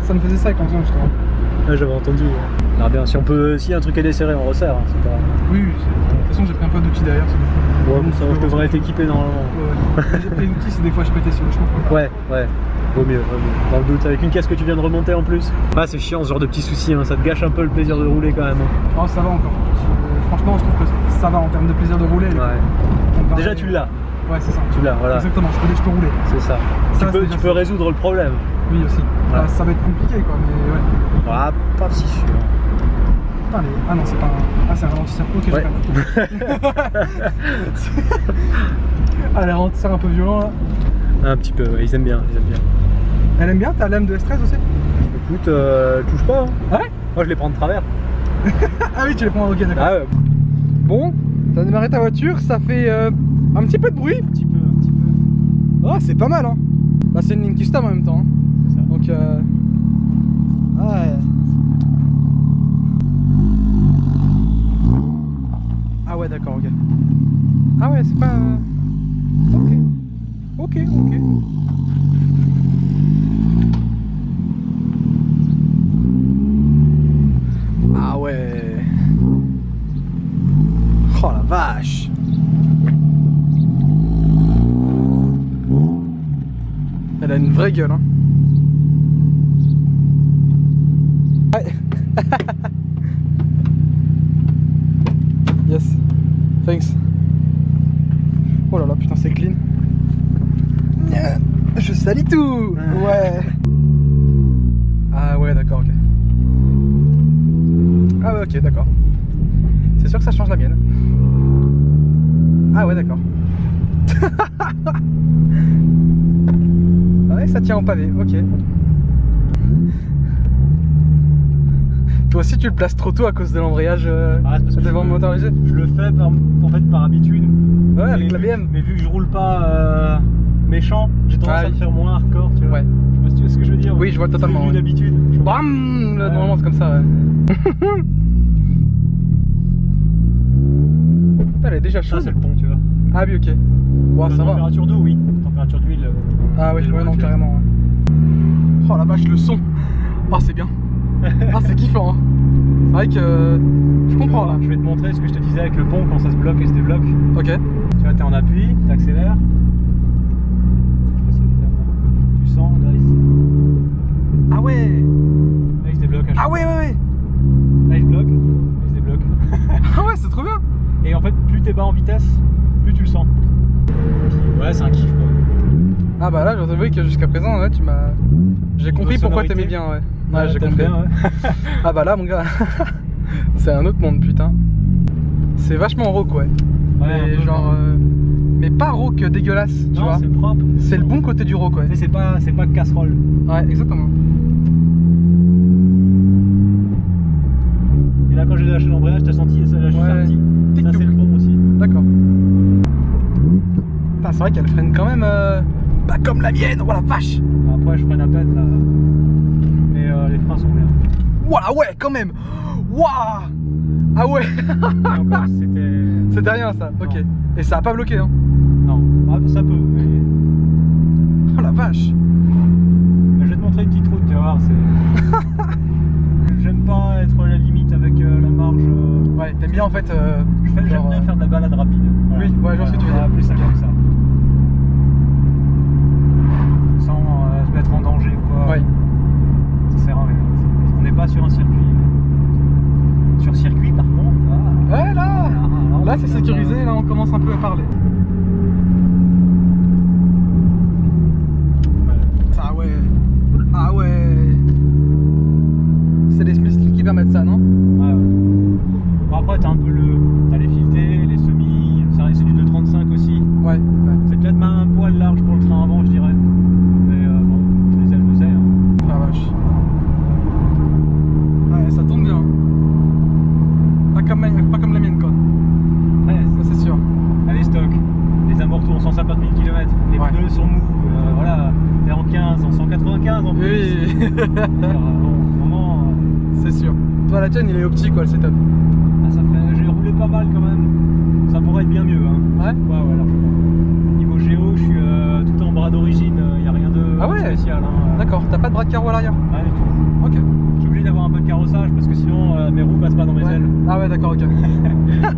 Ça me faisait ça quand on justement. Ouais, j'avais entendu. Alors bien, si y a un truc à desserrer, on resserre. Hein, pas... Oui, de toute façon j'ai pris un peu d'outils derrière. Ouais, bon, ça je devrais être équipé normalement. Ouais. J'ai pris l'outil si des fois je pétais sur le chemin. Ouais. Vaut mieux. Dans le doute, avec une caisse que tu viens de remonter en plus. Ah c'est chiant ce genre de petits soucis, hein. Ça te gâche un peu le plaisir de rouler quand même. Hein. Oh ça va encore. Franchement je trouve que ça va en termes de plaisir de rouler. Ouais. Déjà tu l'as. Ouais c'est ça. Tu l'as, voilà. Exactement, je peux rouler. C'est ça. Tu peux résoudre le problème. Oui aussi. Ouais. Ça va être compliqué quoi, mais ouais. Ah, pas si sûr. Allez. Ah non c'est pas un... Ah c'est un ralentisseur. Ok, ouais. Allez, ralentisseur un peu violent là. Un petit peu, ouais. Ils aiment bien. Elle aime bien? T'as l'aime de S13 aussi? Écoute, touche pas. Hein. Ah ouais? Moi je les prends de travers. Ah oui, tu les prends, ok, d'accord. Ah ouais. Bon, t'as démarré ta voiture, ça fait un petit peu de bruit. Un petit peu. Ah, c'est pas mal, hein. Bah, c'est une ligne custom en même temps. Hein. C'est ça. Donc, ouais. Ah ouais, d'accord, ok. Ah ouais, c'est pas... Ok. Ah ouais. Oh la vache. Elle a une vraie gueule, hein. Ouais. Yes. Thanks. Oh là là, putain, c'est clean. Je salis tout. Ouais. Ah ouais, d'accord, ok. Ah ouais, ok, d'accord. C'est sûr que ça change la mienne. Ah ouais, d'accord. Ah ouais, ça tient en pavé, ok. Toi aussi tu le places trop tôt à cause de l'embrayage devant le motorisé? Je le fais par habitude. Ouais, avec la BM. Mais vu que je roule pas méchant, j'ai tendance à le faire moins hardcore, tu vois. Ouais. Je sais pas si tu vois ce que je veux dire. Oui, je vois totalement. Vu d'habitude. Bam, normalement c'est comme ça, ouais. Elle est déjà chaude. Ça c'est le pont, tu vois. Ah oui, ok. Wow, ça va. Température d'eau, oui. Température d'huile. Ah ouais, non, carrément. Ouais. Oh la vache, le son. Oh, c'est bien. Ah, c'est kiffant, hein. C'est vrai que je comprends là. Je vais te montrer ce que je te disais avec le pont quand ça se bloque et se débloque. Ok. Tu vois, t'es en appui, t'accélères. Tu sens, là ici. Ah ouais. Là il se débloque. Ah ouais. Là il se bloque, il se débloque. Ah ouais, c'est trop bien. Et en fait, plus t'es bas en vitesse, plus tu le sens. Ouais, c'est un kiff quoi. Ah bah là, je t'avoue que jusqu'à présent, ouais, tu m'as... J'ai compris pourquoi t'aimais bien, ouais. Ouais, j'ai compris. Bien, ouais. Ah bah là, mon gars, c'est un autre monde, putain. C'est vachement rauque, ouais. Mais genre... Mais pas rauque dégueulasse, tu vois. C'est propre. C'est le bon côté du rauque, ouais. C'est pas casserole. Ouais, exactement. Et là, quand j'ai lâché l'embrayage, t'as senti, ça lâche juste un petit. Ça, c'est le bon aussi. D'accord. C'est vrai qu'elle freine quand même pas comme la mienne, oh la vache. Après je freine à peine là. Mais les freins sont bien. Voilà, ouais, quand même. Waouh. Ah ouais. Encore c'était rien ça, ok. Et ça a pas bloqué, hein? Non, ça peut, mais... Oh la vache. Je vais te montrer une petite route, tu vas voir. J'aime pas être à la limite avec la marge. Ouais, t'aimes bien en fait. J'aime bien faire de la balade rapide. Voilà. Oui, ouais, genre ce que tu veux dire. Appeler ça comme ça. Sans se mettre en danger ou quoi. Ouais. Ça sert à rien. On n'est pas sur un circuit. Sur circuit par contre. Ouais, là c'est sécurisé, là on commence un peu à parler. Ah ouais. Ah ouais. C'est les Smiths qui permettent ça, non? Ouais. Bon, après t'as un peu t'as les filetés, les semis, c'est du 235 aussi. Ouais. C'est peut-être même un poil large pour le train avant, je dirais. Mais bon, je les ai. Hein. Ah vache. Ouais, ça tourne bien. Pas comme la mienne quoi. Ouais, ça c'est sûr. Elle est stock. Les amortos ont 150 000 km. Les pneus sont mous. Voilà, t'es en 15, en 195 en plus. Oui. Vraiment. C'est sûr. Toi la tienne il est optique quoi, le setup. Ah, j'ai roulé pas mal quand même. Ça pourrait être bien mieux. Hein. Ouais. Ouais, largement. Niveau géo, je suis tout en bras d'origine. Il y a rien de spécial. Hein. D'accord. T'as pas de bras de carreau à l'arrière? Rien du tout. Ok. Je suis obligé d'avoir un peu de carrossage parce que sinon mes roues passent pas dans mes ailes. Ah ouais, d'accord, ok.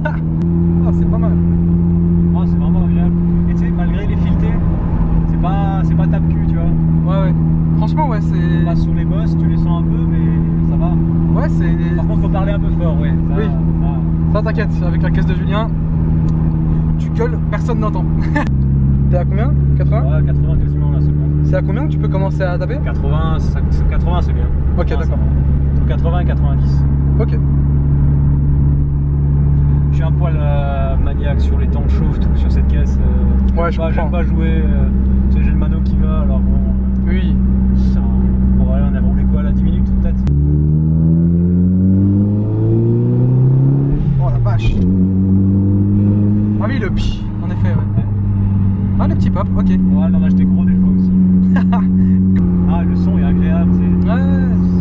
Ah, c'est pas mal. Ah, c'est vraiment agréable. Et tu sais, malgré les filetés, c'est pas tape-cul, tu vois. Ouais. Franchement, ouais, c'est. Pas sur les bosses, tu les sens un peu, mais ça va. Ouais, c'est. Par contre, faut parler un peu fort, ouais. Ça t'inquiète, avec la caisse de Julien, tu gueules, personne n'entend. T'es à combien? 80? Ouais, 80 quasiment la seconde. C'est à combien que tu peux commencer à taper? 80, c'est bien. Ok, d'accord. Entre 80 et 90. Ok. Je suis un poil maniaque sur les temps de chauffe, tout sur cette caisse. Ouais, j'aime pas jouer. Tu sais, j'ai le mano qui va, alors bon. Oui. Bon, ouais, on a roulé quoi là, 10 minutes peut-être? Oh la vache. Ah oui, le pi, en effet, ouais. Ah, le petit pop, ok. Ouais, on a acheté gros des fois aussi. Ah, le son est agréable, c'est. Ouais,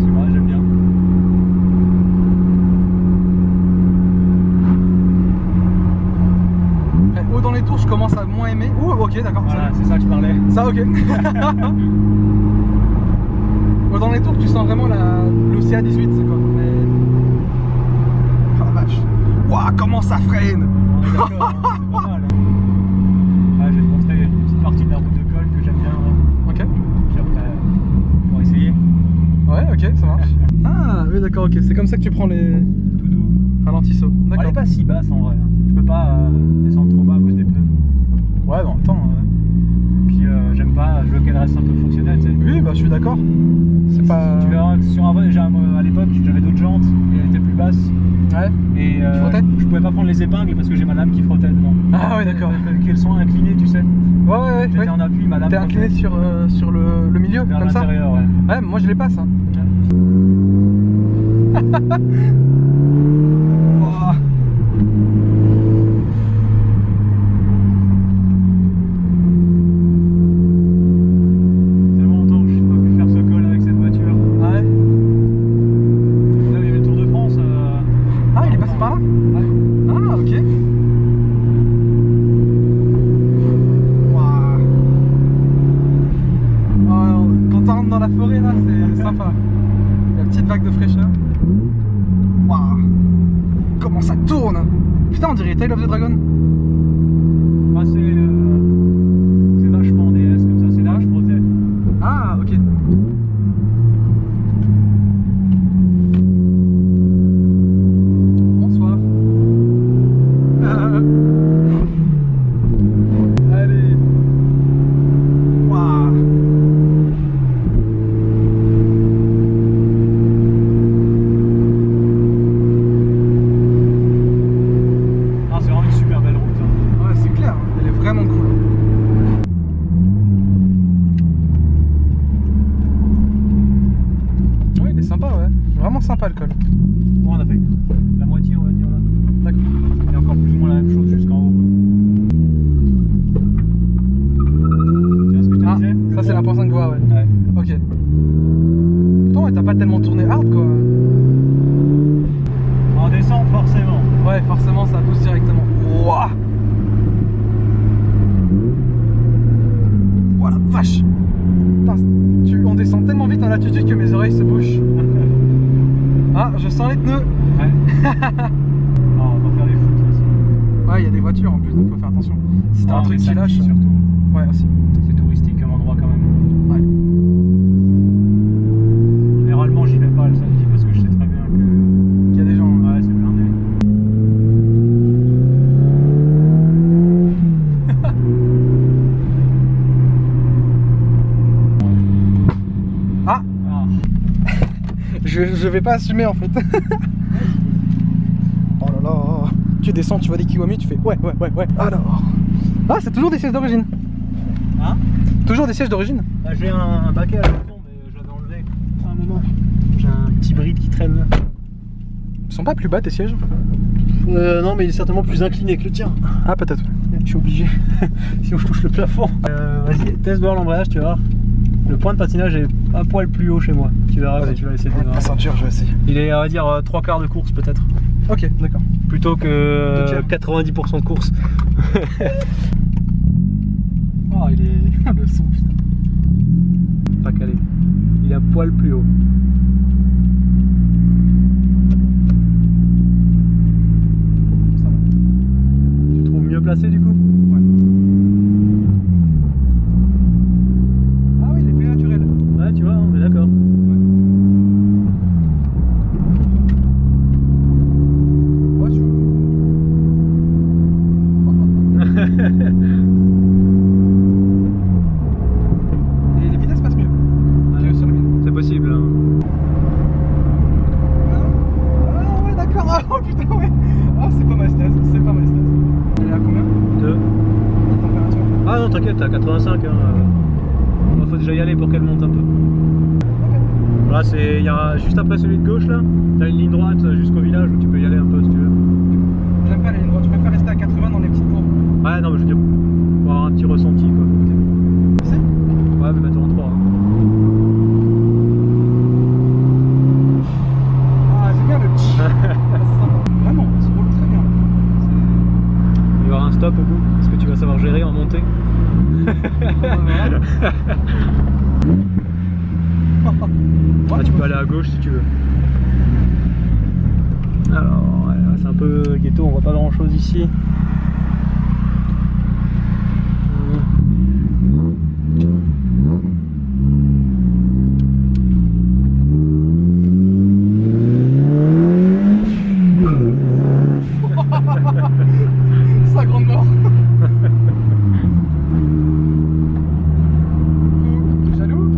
c'est vrai, j'aime bien. Haut dans les tours, je commence à moins aimer. Ouh, ok, d'accord. Voilà, c'est ça que je parlais. Ça, ok. Haut dans les tours, tu sens vraiment l'OCA 18, c'est quoi. Mais... Oh la vache. Waouh, comment ça freine. On est d'accord, hein, c'est pas mal. Ouais, je vais te montrer une petite partie de la route de colle que j'aime bien. Ok. Puis après, pour essayer. Ouais, ok, ça marche. Ah, oui, d'accord, ok. C'est comme ça que tu prends les. Tout doux. Ralentisseaux. D'accord. Elle est pas si basse en vrai. Je peux pas descendre trop bas à cause des pneus. Ouais, mais en même temps. Puis j'aime pas, je veux qu'elle reste un peu fonctionnelle, tu sais. Oui, bah je suis d'accord. C'est pas. Tu verras que sur un déjà à l'époque, j'avais d'autres jantes et elles étaient plus basses. Ouais. Et je pouvais pas prendre les épingles parce que j'ai ma lame qui frottait devant. Ah ouais, d'accord. Qu'elles sont inclinées, tu sais. Ouais. J'étais en appui, ma lame. T'es incliné sur le milieu, vers comme ça. Ouais. Ouais, moi je les passe. Hein. Oh. Tellement longtemps que je n'ai pas pu faire ce col avec cette voiture. Ah ouais. Là, il y avait le Tour de France. Ah, il est passé par là? Ouais. Ah, ok. Waouh. Oh, quand on rentre dans la forêt là, c'est sympa. La petite vague de fraîcheur. Waouh. Comment ça tourne. Putain, on dirait Tale of the Dragon. Bah, c'est vachement DS comme ça, c'est là que je frottais. Ah, ok. Bonsoir. Allez. Waouh. Ah, c'est vraiment une super belle route. Hein. Ouais, c'est clair, elle est vraiment cool. Ouais, il est sympa, ouais. Vraiment sympa le col. Bon, on a fait la moitié, on va dire là. D'accord. Et encore plus ou moins la même chose jusqu'en haut. Tu vois ce que je te disais? Ça c'est la 1.5 voies, ouais. Ouais. Ok. Pourtant, ouais, t'as pas tellement tourné hard quoi. En descente, forcément. Ouais, forcément, ça pousse directement. Wouah. Oh la vache. l'habitude que mes oreilles se bouchent. Ah, je sens les pneus. Ouais. Non, on va faire les foot aussi. Ouais, il y a des voitures en plus, donc faut faire attention. Si t'as un truc qui lâche. Surtout. Ouais, aussi. C'est touristique comme endroit quand même. Ouais. Généralement, j'y vais pas le samedi parce que je sais très bien que. Qu'il y a des gens. Ouais, c'est blindé. Ah, je vais pas assumer en fait. Oh là là. Tu descends, tu vois des Kiwami, tu fais ouais. Alors. Ah, c'est toujours des sièges d'origine. Hein? Toujours des sièges d'origine. Bah, j'ai un baquet à la maison, mais je l'avais enlevé à un moment. J'ai un petit bride qui traîne là. Ils sont pas plus bas tes sièges? Non, mais il est certainement plus incliné que le tien. Ah, peut-être. Je suis obligé. Sinon, je touche le plafond. Vas-y, teste voir l'embrayage, tu vas voir. Le point de patinage est un poil plus haut chez moi. Tu verras quand tu vas essayer de la ceinture, je vais essayer. Il est, on va dire, 3/4 de course peut-être. Ok, d'accord. Plutôt que 90% de course. Oh, il est. Le son, putain. Pas calé. Il est un poil plus haut. Ça va. Tu trouves mieux placé du coup? Ouais. Ah oui, il est plus naturel. Ouais, tu vois, on est d'accord. Ouais, tu Et les vitesses passent mieux que sur le mien. C'est possible. Hein. Ah ouais, d'accord. Ah oh, putain, ouais. Ah, c'est pas ma stase. C'est pas ma stase. Elle est à combien? 2. La température? Ah non, t'inquiète, t'es à 85. Hein. Faut déjà y aller pour qu'elle monte un peu. Ok. Là, il y a juste après celui de gauche là, t'as une ligne droite jusqu'au village où tu peux y aller un peu si tu veux. J'aime pas les lignes droites. Je préfère rester à 80 dans les petites courbes. Ouais, non, mais je veux dire, pour avoir un petit ressenti quoi. C'est Ouais, mais mettre en 3. Hein. Ah, j'aime bien le tch. Ah, c'est sympa. Vraiment, ça roule très bien. Il y aura un stop au bout. Est-ce que tu vas savoir gérer en montée? Là, tu peux aller à gauche si tu veux. Alors, ouais, c'est un peu ghetto, on voit pas grand chose ici. Sa grande mort. T'es jaloux?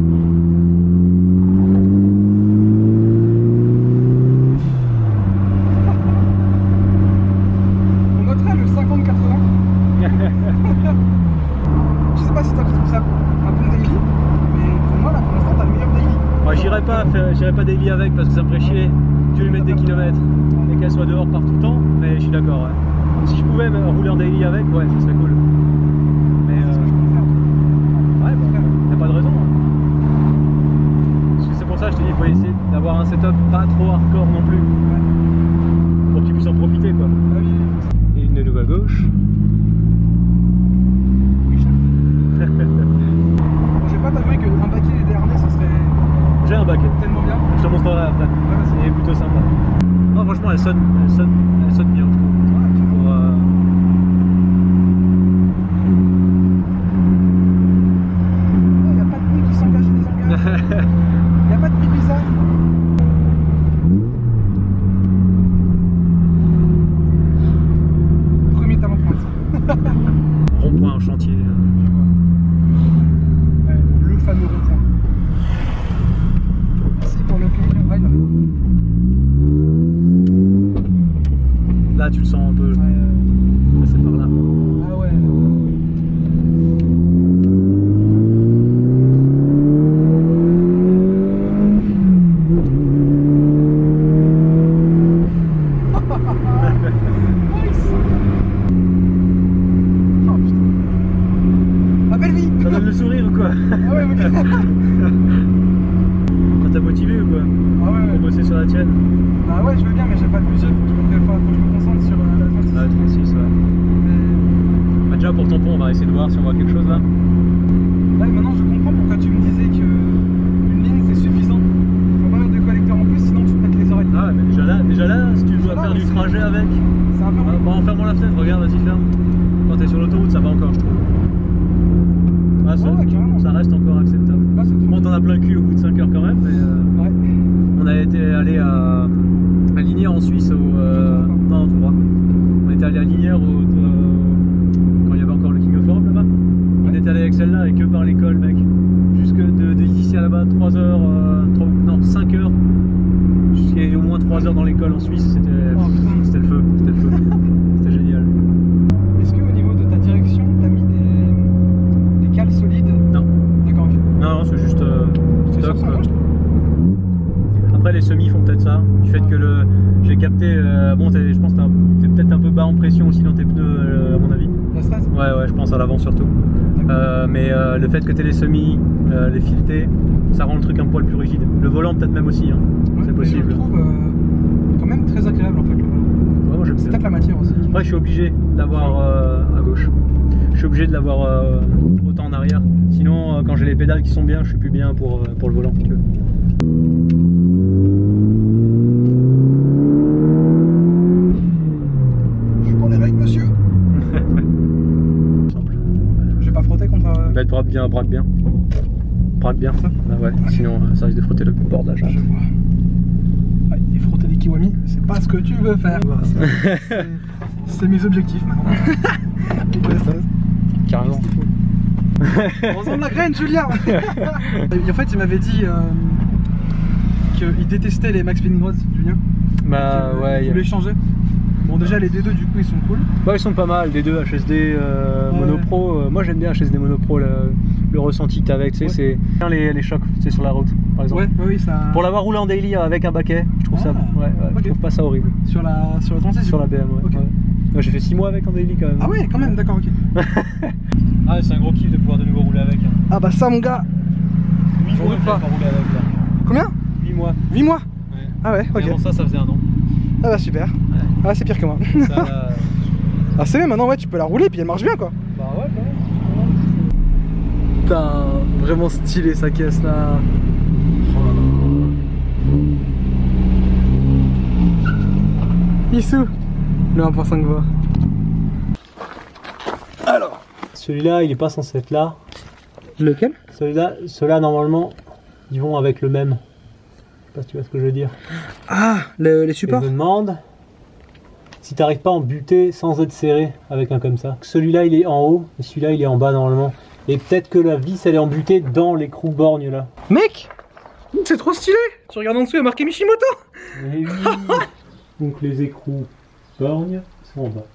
On noterait le 50-80. Je sais pas si toi tu trouves ça un bon daily, mais pour moi là pour l'instant t'as le meilleur daily. Moi j'irai pas daily avec parce que ça me ferait chier de lui mettre des kilomètres et qu'elle soit dehors par tout le temps, mais je suis d'accord. Ouais. Si je pouvais même rouler en daily avec, ouais, ça serait cool. Mais C'est ce que je peux faire. ouais, bon, y a pas de raison. Hein. Parce que c'est pour ça que je te dis, il faut essayer d'avoir un setup pas trop hardcore non plus. Ouais. Pour que tu puisses en profiter quoi. Ah oui. Et une de nouveau à gauche. Oui, chef. Bon, je vais pas t'avouer qu'un baquet et des harnais ça serait J'ai un baquet. tellement bien. Je te montrerai après. Ouais, C'est plutôt sympa. Non, franchement, elle sonne bien, je trouve. Pour, il n'y a pas de bruit qui s'engage et désengage. Il n'y a pas de bruit bizarre. Premier talent pointe. Rond-point en chantier. Ouais, le fameux rond-point. Merci pour l'opinion. Ah, non. Là, tu le sens un peu. Ouais, C'est par là. ah ouais. Nice. Oh putain. Ma belle vie. Ça donne le sourire ou quoi? Ah ouais, ok. Quand t'as motivé ou quoi? Ah ouais, Pour ouais. bosser sur la tienne? Bah ouais, je veux bien, mais j'ai pas de budget. Faut que je me concentre sur la 36. Ah, 36, ouais. Bah, déjà pour ton pont, on va essayer de voir si on voit quelque chose là. Ouais, maintenant je comprends pourquoi tu me disais que une ligne c'est suffisant la fenêtre, regarde, vas-y ferme. Quand t'es sur l'autoroute, ça va encore, je trouve. Ah, ça, ça reste encore acceptable. Bon, t'en as plein le cul au bout de 5 heures quand même, mais ouais. On a été allé à Linière en Suisse, non, tout droit. On était allé à Linière quand il y avait encore le King of Europe là-bas. On était allé avec celle-là et que par l'école, mec. Jusque d'ici à là-bas, 3 heures, non, 5 heures. Jusqu'à au moins 3 heures dans l'école en Suisse, c'était le feu. C'était génial. Est-ce qu'au niveau de ta direction, t'as mis des cales solides? Non. D'accord, ok. Non, c'est juste stock. Après, les semis font peut-être ça, du fait que j'ai capté, bon, je pense que t'es peut-être un peu bas en pression aussi dans tes pneus, à mon avis. La stress? Ouais, je pense à l'avant surtout. Mais le fait que t'aies les semis, les filetés, ça rend le truc un poil plus rigide. Le volant peut-être même aussi, hein. Ouais, c'est possible. Je le trouve quand même très agréable en fait le volant. Ouais, c'est peut-être la matière aussi. Après, je suis obligé d'avoir à gauche. Je suis obligé de l'avoir autant en arrière. Sinon, quand j'ai les pédales qui sont bien, je suis plus bien pour le volant. Si tu veux. Je suis pour les règles, monsieur. Je vais pas frotter contre. Bah, braque bien. Braque bien. Ah ouais. Sinon, ça risque de frotter le bord de la jambe. Je vois. Ouais, et frotter des Kiwami, c'est pas ce que tu veux faire. C'est mes objectifs maintenant. Carrément. On ressemble la graine, Julien. En fait, il m'avait dit qu'il détestait les Max Spinning Rods, Julien. Bah ouais. Il voulait changer. Bon, déjà les D2 du coup ils sont cool. Ouais, ils sont pas mal, D2, HSD, Monopro. Moi j'aime bien HSD Monopro, le ressenti que t'as avec, tu sais, c'est bien les chocs, tu sais, sur la route par exemple. Ouais, oui, ça. Pour l'avoir roulé en daily avec un baquet, je trouve ça, je trouve pas ça horrible. Sur la transition. Sur la BM, ouais. Okay. Ouais, j'ai fait 6 mois avec en daily quand même. Ah ouais, quand même, d'accord, ok. Ah, c'est un gros kiff de pouvoir de nouveau rouler avec. Hein. Ah bah ça mon gars. 8 mois pas roulé avec là. Combien? 8 mois. 8 mois? Ouais. Ah ouais, ok. Mais avant ça faisait un an. Ah bah super. Ouais. Ah c'est pire que moi. Ça, là... Ah c'est vrai, maintenant ouais tu peux la rouler puis elle marche bien quoi. Bah ouais quand même. Putain, vraiment stylé sa caisse là. Issou, le 1.5 voix. Alors, celui-là il est pas censé être là. Lequel? Ceux-là normalement ils vont avec le même. Je sais pas si tu vois ce que je veux dire. Ah, les supports. Je me demande si t'arrives pas à en buter sans être serré avec un comme ça. Celui-là il est en haut et celui-là il est en bas normalement. Et peut-être que la vis elle est embutée dans l'écrou borgne là. Mec, c'est trop stylé. Tu regardes en dessous, il y a marqué Mishimoto. Et oui. Donc les écrous borgnes sont en bas.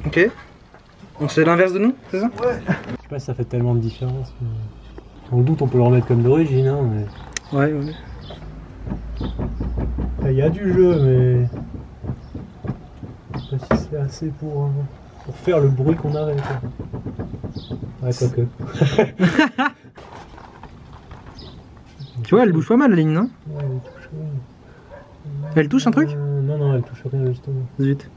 Ok. Donc c'est l'inverse de nous, c'est ça? Ouais. Je sais pas si ça fait tellement de différence. Dans le doute on peut le remettre comme d'origine. Hein, mais... Ouais. Il y a du jeu mais... Je sais pas si c'est assez pour faire le bruit qu'on a avec. Ouais, pas que. Tu vois, elle bouge pas mal la ligne, non? Ouais, elle touche rien. Elle touche un truc? Non, elle touche rien justement. Zut.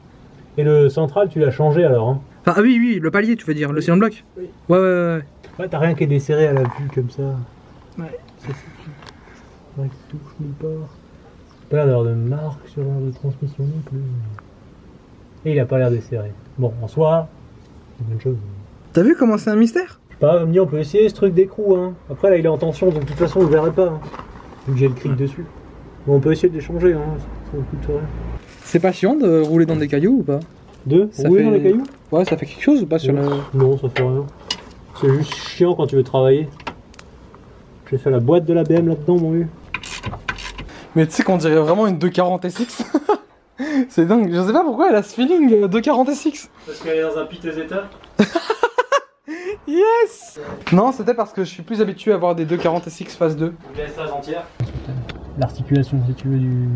Et le central, tu l'as changé alors hein? Enfin, ah oui, le palier, tu veux dire, le silent bloc? Oui. Ouais. Ouais, t'as rien qui est desserré à la vue comme ça. Ouais. C'est rien qui touche nulle part. Pas l'air d'avoir de marque sur l'air de transmission non plus. Et il a pas l'air desserré. Bon, en soi, c'est une bonne chose. T'as vu comment c'est un mystère? Je sais pas, me dit on peut essayer ce truc d'écrou hein. Après là il est en tension donc de toute façon on le verrait pas hein, vu que j'ai le cric dessus. Bon on peut essayer de l'échanger hein, ça coûte rien. C'est pas chiant de rouler dans des cailloux ou pas? Rouler dans les cailloux? Ouais, ça fait quelque chose ou pas sur le... Non, ça fait rien. C'est juste chiant quand tu veux travailler. J'ai fait la boîte de la BM là-dedans mon vieux. Mais tu sais qu'on dirait vraiment une 240 SX. C'est dingue, je sais pas pourquoi elle a ce feeling 240 SX. Parce qu'elle est dans un piteux état. Yes. Non, c'était parce que je suis plus habitué à avoir des 240 SX phase 2. Je laisse ça entière. L'articulation si tu veux du...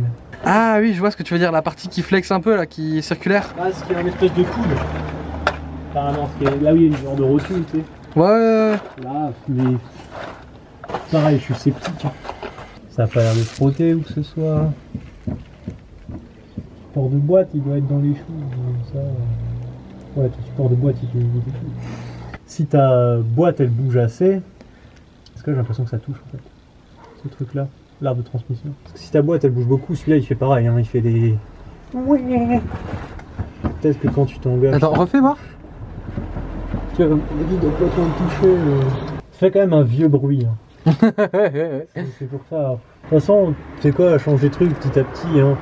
Ah oui, je vois ce que tu veux dire, la partie qui flex un peu là, qui est circulaire. Ah, ce qui est un espèce de coude. Apparemment, là où il y a une genre de rotule, tu sais. Ouais. Là, mais... Pareil, je suis sceptique. Ça a pas l'air de frotter ou que ce soit. Le support de boîte, il doit être dans les choux. Ça... Ouais, ton support de boîte, il est si ta boîte, elle bouge assez... Parce que j'ai l'impression que ça touche, en fait. Ce truc-là. L'arbre de transmission. Parce que si ta boîte elle bouge beaucoup, celui-là il fait pareil, hein, il fait des... peut-être que quand tu t'engages... Attends, refais voir. Tu vois, il doit pas trop me toucher. Ça fait quand même un vieux bruit. Hein. C'est pour ça. De toute façon, tu sais quoi, changer les trucs petit à petit. Hein.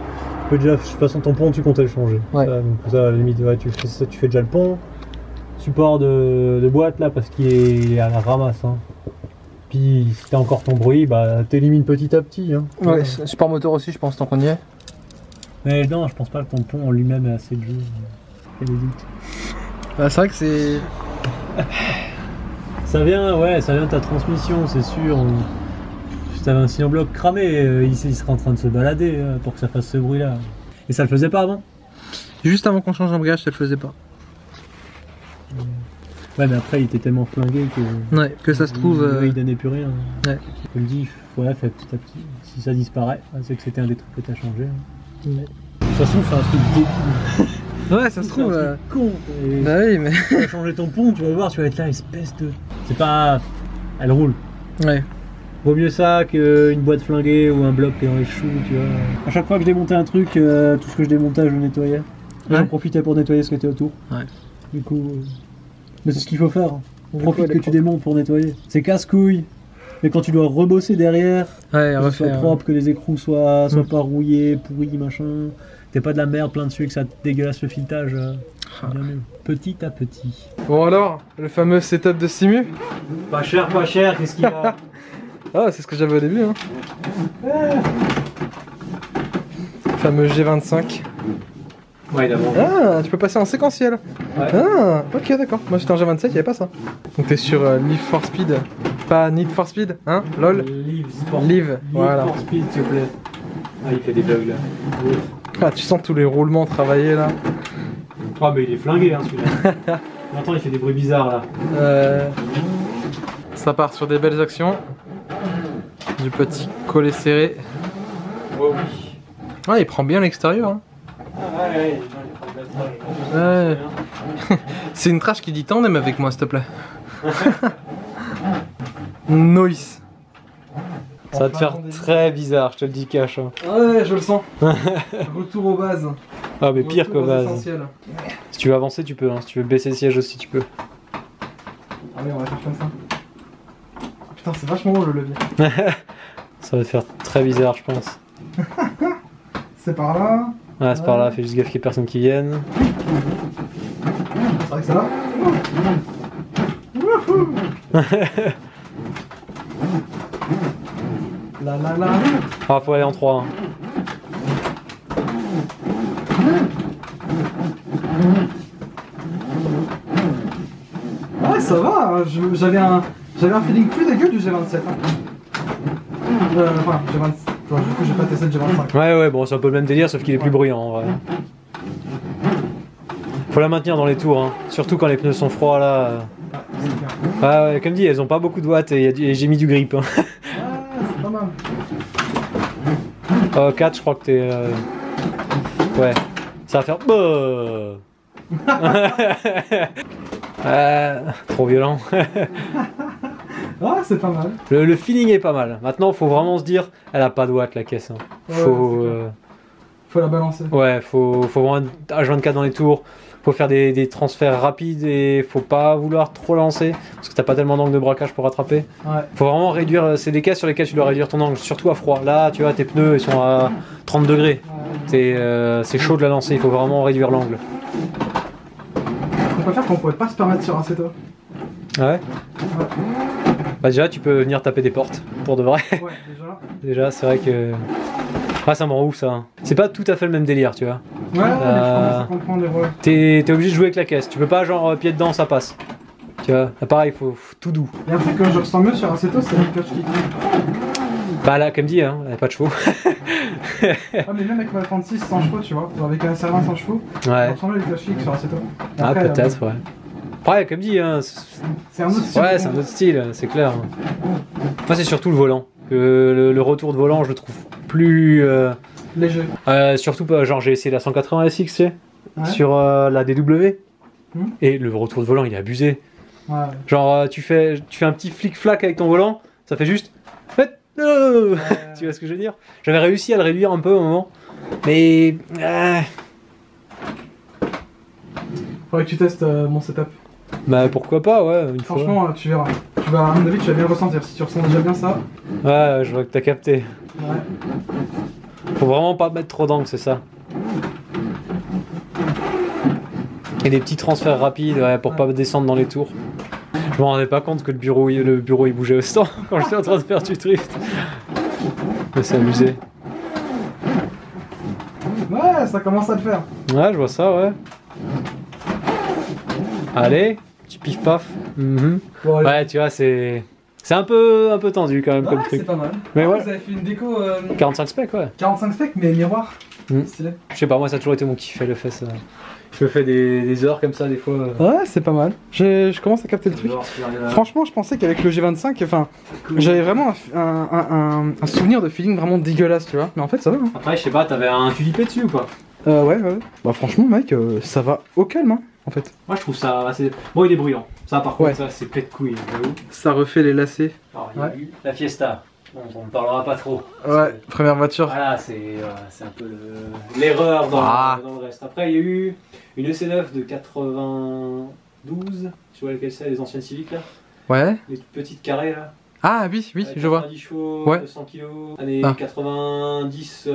Tu peux déjà, de toute façon, ton pont, tu comptais le changer. Ouais. Ça, donc ça, à la limite, ouais, tu fais déjà le pont. Support de boîte là, parce qu'il est à la ramasse. Hein. Puis si t'as encore ton bruit, bah t'élimines petit à petit. Hein. Ouais, support moteur aussi, je pense, tant qu'on y est. Mais non, je pense pas que ton pont en lui-même est assez de jeu. Quel doute. Bah, c'est vrai que c'est. Ça vient de ta transmission, c'est sûr. Si t'avais un signal bloc cramé, il serait en train de se balader pour que ça fasse ce bruit là. Et ça le faisait pas avant? Juste avant qu'on change d'embrayage, ça le faisait pas. Ouais, mais après il était tellement flingué que. Ouais, que ça se trouve. Il donnait plus rien. Ouais. Je le dis, ouais, fait petit à petit. Si ça disparaît, c'est que c'était un des trucs que t'as changé. Hein. Ouais. De toute façon, c'est un truc débile. Ouais, ça se trouve. C'est un truc con. Bah oui, mais. Tu vas changer ton pont, tu vas voir, tu vas être là, espèce de. C'est pas. Elle roule. Ouais. Vaut mieux ça qu'une boîte flinguée ou un bloc qui est dans les choux, tu vois. À chaque fois que je démontais un truc, tout ce que je démontais, je le nettoyais. Ouais. J'en profitais pour nettoyer ce qui était autour. Ouais. Du coup. Mais c'est ce qu'il faut faire. On profite que tu démontes pour nettoyer. C'est casse-couille. Mais quand tu dois rebosser derrière, ouais, que ce soit propre, que les écrous soient pas rouillés, pourris, machin. T'es pas de la merde plein dessus et que ça dégueulasse le filetage. Bien mieux. Petit à petit. Bon alors, le fameux setup de Simu. Pas cher, qu'est-ce qu'il y a? Ah, c'est ce que j'avais au début. Hein. Le fameux G25. Ouais, d'abord. Ah, tu peux passer en séquentiel. Ouais. Ah, ok, d'accord. Moi j'étais en G27, il n'y avait pas ça. Donc t'es sur Live for Speed, pas Need for Speed, hein, lol. Live Sport. Live, voilà. For Speed, s'il te plaît. Ah, il fait des bugs là. Ah, tu sens tous les roulements travaillés là. Ah, mais il est flingué hein, celui-là. Attends, il fait des bruits bizarres là. Ça part sur des belles actions. Du petit collet serré. Oh oui. Ah, il prend bien l'extérieur. Hein. Ouais. C'est une trash qui dit tandem avec moi, s'il te plaît. Noise. Ça va te faire très bizarre, je te le dis cash. Hein. Ouais, je le sens. Retour aux bases. Ah, mais pire qu'aux bases. Essentiel. Si tu veux avancer, tu peux. Hein. Si tu veux baisser le siège aussi, tu peux. Ah oui, on va faire comme ça. Putain, c'est vachement haut le levier. Ça va te faire très bizarre, je pense. C'est par là. Ouais, c'est par là, fais juste gaffe qu'il n'y ait personne qui vienne. C'est vrai que ça va. La la la. Ah, faut aller en 3. Hein. Ouais, ça va. J'avais un feeling plus dégueu du G27. Hein. Enfin, G27. Du coup, j'ai pas testé le G25. Ouais, bon, c'est un peu le même délire, sauf qu'il est plus bruyant en vrai. Faut la maintenir dans les tours, hein. Surtout quand les pneus sont froids là. Ah ouais, comme dit, elles ont pas beaucoup de watts et j'ai mis du grip. Hein. Ouais, c'est pas mal. 4, je crois que t'es. Ouais, ça va faire. Trop violent. Ah, c'est pas mal. Le feeling est pas mal. Maintenant, faut vraiment se dire, elle a pas de watts la caisse. Hein. Faut la balancer. Ouais, faut vraiment H24 dans les tours. Faut faire des transferts rapides et faut pas vouloir trop lancer parce que t'as pas tellement d'angle de braquage pour rattraper. Ouais. Faut vraiment réduire. C'est des caisses sur lesquelles tu dois réduire ton angle, surtout à froid. Là, tu vois, tes pneus ils sont à 30 degrés. Ouais. C'est chaud de la lancer. Il faut vraiment réduire l'angle. On peut faire qu'on pourrait pas se permettre sur un Aceto. Ah ouais. Ouais. Bah déjà, tu peux venir taper des portes pour de vrai. Ouais, déjà. Déjà, c'est vrai que. Ah, ça me rend ouf ça. C'est pas tout à fait le même délire, tu vois. Ouais, ça comprend les rôles. T'es obligé de jouer avec la caisse. Tu peux pas genre pied dedans, ça passe. Tu vois, là pareil, faut tout doux. Et un truc que je ressens mieux sur Aceto, c'est le clutch kick. Bah là, comme dit, hein, elle a pas de chevaux. Ouais, mais même avec ma 36 sans chevaux, tu vois, avec un SR20 sans chevaux, Ouais. je ressens mieux le clutch kick sur Aceto. Ah, peut-être, ouais. Après, comme dit, hein, c'est un autre style. Ouais, c'est un autre style, c'est clair. Moi, c'est surtout le volant. Le retour de volant, je le trouve plus léger. Surtout, genre, j'ai essayé la 180 SX, tu sais, Ouais. sur la DW. Et le retour de volant, il est abusé. Ouais. Genre, tu fais un petit flic-flac avec ton volant, ça fait juste. Tu vois ce que je veux dire? J'avais réussi à le réduire un peu au moment, mais Faudrait que tu testes mon setup. Bah pourquoi pas, ouais, une fois. Franchement, tu verras. Tu vas, à mon avis, tu vas bien le ressentir. Si tu ressens déjà bien ça. Ouais, je vois que t'as capté. Ouais. Faut vraiment pas mettre trop d'angle, c'est ça. Et des petits transferts rapides, ouais, pour pas descendre dans les tours. Je me rendais pas compte que le bureau il bougeait au stand quand j'étais en train de faire du drift. Mais c'est amusé. Ouais, ça commence à le faire. Ouais, je vois ça, ouais. Allez, petit pif paf. Bon, ouais, tu vois, c'est un peu tendu quand même comme truc. C'est pas mal. Mais ouais. Vous avez fait une déco 45 specs, ouais. 45 specs, mais miroir. Stylé. Je sais pas, moi ça a toujours été mon kiff, le fait ça. Je me fais des heures comme ça des fois. Ouais, c'est pas mal. Je commence à capter le truc. Franchement, je pensais qu'avec le G25, enfin, j'avais vraiment un souvenir de feeling vraiment dégueulasse, tu vois. Mais en fait, ça va. Hein. Après, je sais pas, t'avais un tulipé dessus ou pas? Ouais. Bah, franchement, mec, ça va au calme, hein, en fait. Moi, je trouve ça assez. Bon, il est bruyant. Ça, par contre, ça, c'est pète couille. Ça refait les lacets. Alors, il y a eu la Fiesta. Bon, on ne parlera pas trop. Ouais, première voiture. Voilà, c'est un peu l'erreur dans le reste. Après, il y a eu une EC9 de 92. Tu vois lequel c'est, les anciennes Civic là? Ouais. Les petites carrées là. Ah oui, je vois. 90 chevaux, 200 kg, années 90,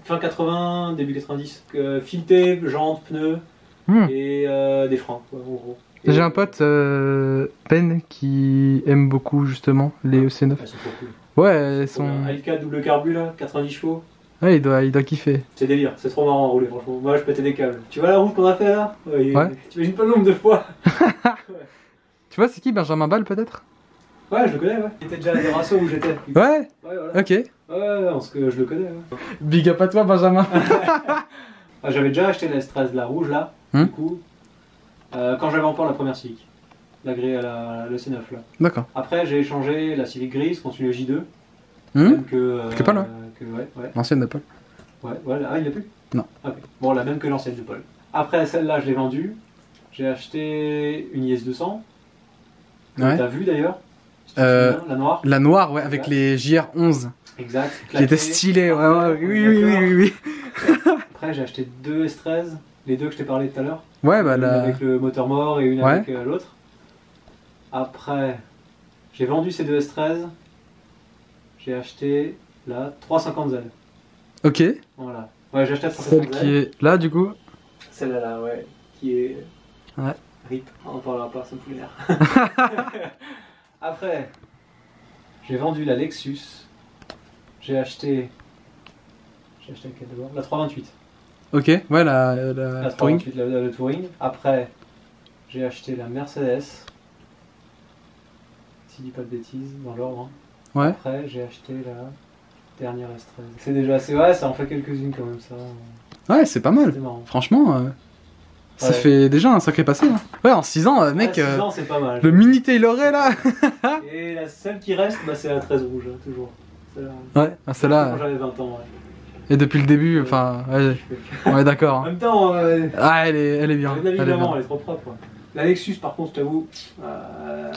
fin 80, début 90. Fileté, jantes, pneus et des freins, quoi, en gros. J'ai un pote, Ben, qui aime beaucoup justement les EC9. Elles sont trop cool. Ouais, elles sont... Alka double carbu là, 90 chevaux. Ouais, il doit kiffer. C'est délire, c'est trop marrant à rouler franchement. Moi je pétais des câbles. Tu vois la route qu'on a fait là? Ouais. Tu imagines pas le nombre de fois. Tu vois c'est qui, Benjamin Ball peut-être? Ouais, je le connais, ouais. Il était déjà à Derasso où j'étais. Ouais, voilà. Ok. Ouais, parce que je le connais. Ouais. Big up à toi Benjamin. J'avais déjà acheté la S13, la rouge là, du coup, quand j'avais encore la première Civic. Le C9 là. D'accord. Après j'ai échangé la Civic grise contre une J2. Même que Paul, ouais. Ouais. L'ancienne de Paul. Ouais, ah il l'a plus? Non. Ah, okay. Bon, la même que l'ancienne de Paul. Après celle-là je l'ai vendue. J'ai acheté une IS200. Ouais. T'as vu d'ailleurs? La noire. La noire, ouais, avec les JR11. Exact. Qui était stylé, ouais. Oui. Après j'ai acheté deux S13. Les deux que je t'ai parlé tout à l'heure. Ouais, bah là. Une avec le moteur mort et une avec l'autre. Après, j'ai vendu ces deux S13. J'ai acheté la 350Z. Ok. Voilà. Ouais, j'ai acheté la 350Z. Celle qui est là, du coup. Celle-là, là, ouais. Qui est. Ouais. RIP. On en parlera pas, ça me fout les nerfs. Après, j'ai vendu la Lexus. J'ai acheté. J'ai acheté laquelle d'abord? La 328. Ok, ouais, la Touring. Le Touring. Après, j'ai acheté la Mercedes. Si je dis pas de bêtises, dans l'ordre. Ouais. Après, j'ai acheté la dernière S13. C'est déjà assez. Ouais, ça en fait quelques-unes quand même, ça. Ouais, c'est pas mal. Franchement, ça fait déjà un sacré passé. Hein. Ouais, en 6 ans, mec. 6 ans, c'est pas mal. Le mini Tayloré là. Et la seule qui reste, bah, c'est la 13 rouge, hein, toujours. Ouais, celle-là. Quand j'avais 20 ans, ouais. Et depuis le début, enfin. Ouais, d'accord. En même temps. Ah, elle est bien. Elle est trop propre. Ouais. La Lexus, par contre, je t'avoue.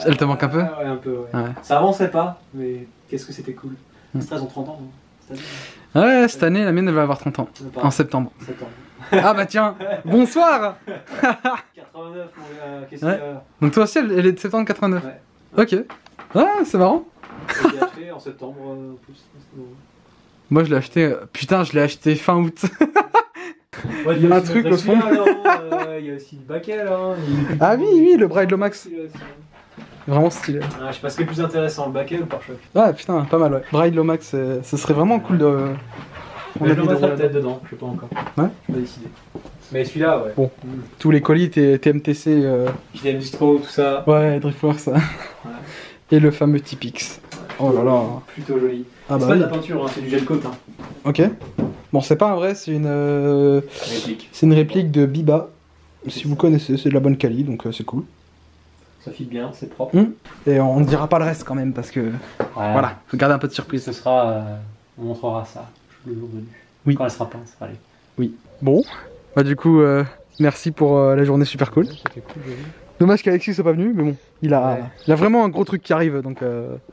Elle te manque un peu? Ouais, un peu, ouais. Ça avançait pas, mais qu'est-ce que c'était cool. Les 13 ont 30 ans. Hein. Ouais, cette année, la mienne, elle va avoir 30 ans. En septembre. Ah bah tiens, bonsoir. 89, qu'est-ce qu'il y a? Donc toi aussi, elle est de septembre 89. Ouais. Ok. Ah, c'est marrant. Je l'ai acheté en septembre, en plus. Moi, je l'ai acheté. Putain, je l'ai acheté fin août. Ouais, il y a un truc au fond. Il y a aussi le baquet là. Ah oui, le Bride Lomax. Vraiment stylé. Je sais pas ce qui est plus intéressant, le baquet ou le pare-choc. Ouais, putain, pas mal, ouais. Bride Lomax, ce serait vraiment cool de. On a peut-être dedans, je sais pas encore. Ouais. Je vais pas décider. Mais celui-là, ouais. Bon, tous les colis, TMTC. JDM Distro, tout ça. Ouais, Driftworks, ça. Ouais. Et le fameux Typix. Oh là là. Plutôt joli. Ah bah c'est pas de la peinture, hein, c'est du gel coat. Hein. Ok. Bon, c'est pas un vrai, c'est une réplique. C'est une réplique de Biba. Si vous connaissez, c'est de la bonne quali, donc c'est cool. Ça file bien, c'est propre. Et on ne dira pas le reste quand même parce que voilà, faut garder un peu de surprise. Ce sera, on montrera ça le jour venu. Oui. Quand elle sera peinte, ça va aller. Oui. Bon, bah du coup, merci pour la journée super cool. C'était cool. Dommage qu'Alexis soit pas venu, mais bon, il a vraiment un gros truc qui arrive, donc. Ouais,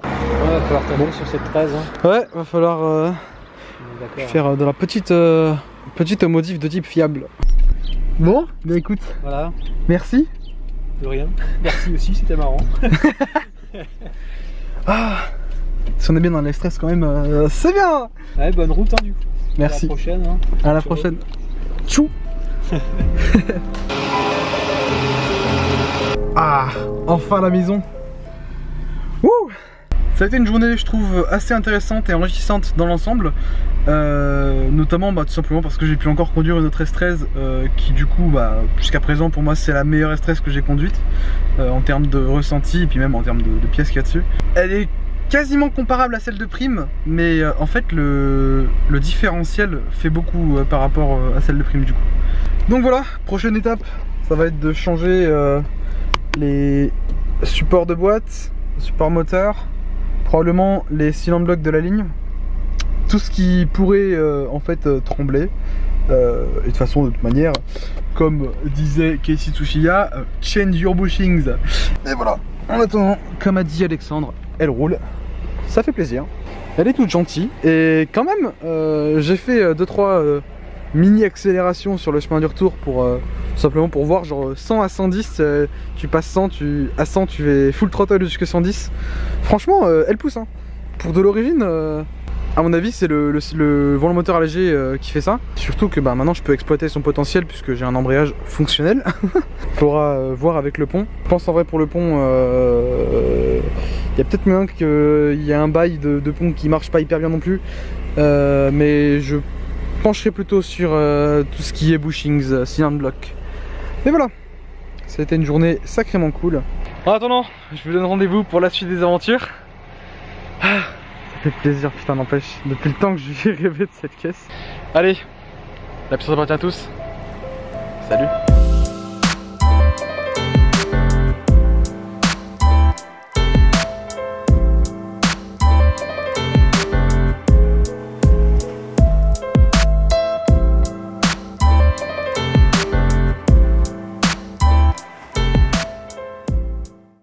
va falloir tomber sur cette 13. Hein. Ouais, va falloir faire de la petite modif de type fiable. Bon, bah écoute. Voilà. Merci. De rien. Merci aussi, c'était marrant. Ah, si on est bien dans les stress quand même, c'est bien. Ouais, bonne route hein, du coup. Merci. À la prochaine. Hein. À la prochaine. Tchou. Ah, enfin la maison. Wouh. Ça a été une journée, je trouve, assez intéressante et enrichissante dans l'ensemble. Notamment tout simplement parce que j'ai pu encore conduire une autre S13 qui du coup jusqu'à présent pour moi c'est la meilleure S13 que j'ai conduite en termes de ressenti et puis même en termes de pièces qu'il y a dessus. Elle est quasiment comparable à celle de Prime, mais en fait le différentiel fait beaucoup par rapport à celle de Prime du coup. Donc voilà, prochaine étape, ça va être de changer les supports de boîte, support moteur, probablement les cylindres blocs de la ligne, tout ce qui pourrait en fait trembler. Et de toute façon, de toute manière, comme disait Casey Tsuchiya, change your bushings. Et voilà, en attendant, comme a dit Alexandre, elle roule, ça fait plaisir. Elle est toute gentille et quand même, j'ai fait 2-3 mini accélération sur le chemin du retour pour simplement pour voir, genre 100 à 110 tu passes 100, à 100 tu fais full throttle jusqu'à 110. Franchement elle pousse hein. Pour de l'origine à mon avis c'est le volant moteur allégé qui fait ça. Surtout que maintenant je peux exploiter son potentiel puisque j'ai un embrayage fonctionnel. Faudra voir avec le pont. Je pense en vrai pour le pont il y a peut-être moyen qu'il y ait un bail de pont qui marche pas hyper bien non plus, mais je pencherai plutôt sur tout ce qui est bushings, cylinder block. Et voilà, ça a été une journée sacrément cool. En attendant, je vous donne rendez-vous pour la suite des aventures. Ah, ça fait plaisir, putain n'empêche, depuis le temps que j'ai rêvé de cette caisse. Allez, la puissance appartient à tous. Salut.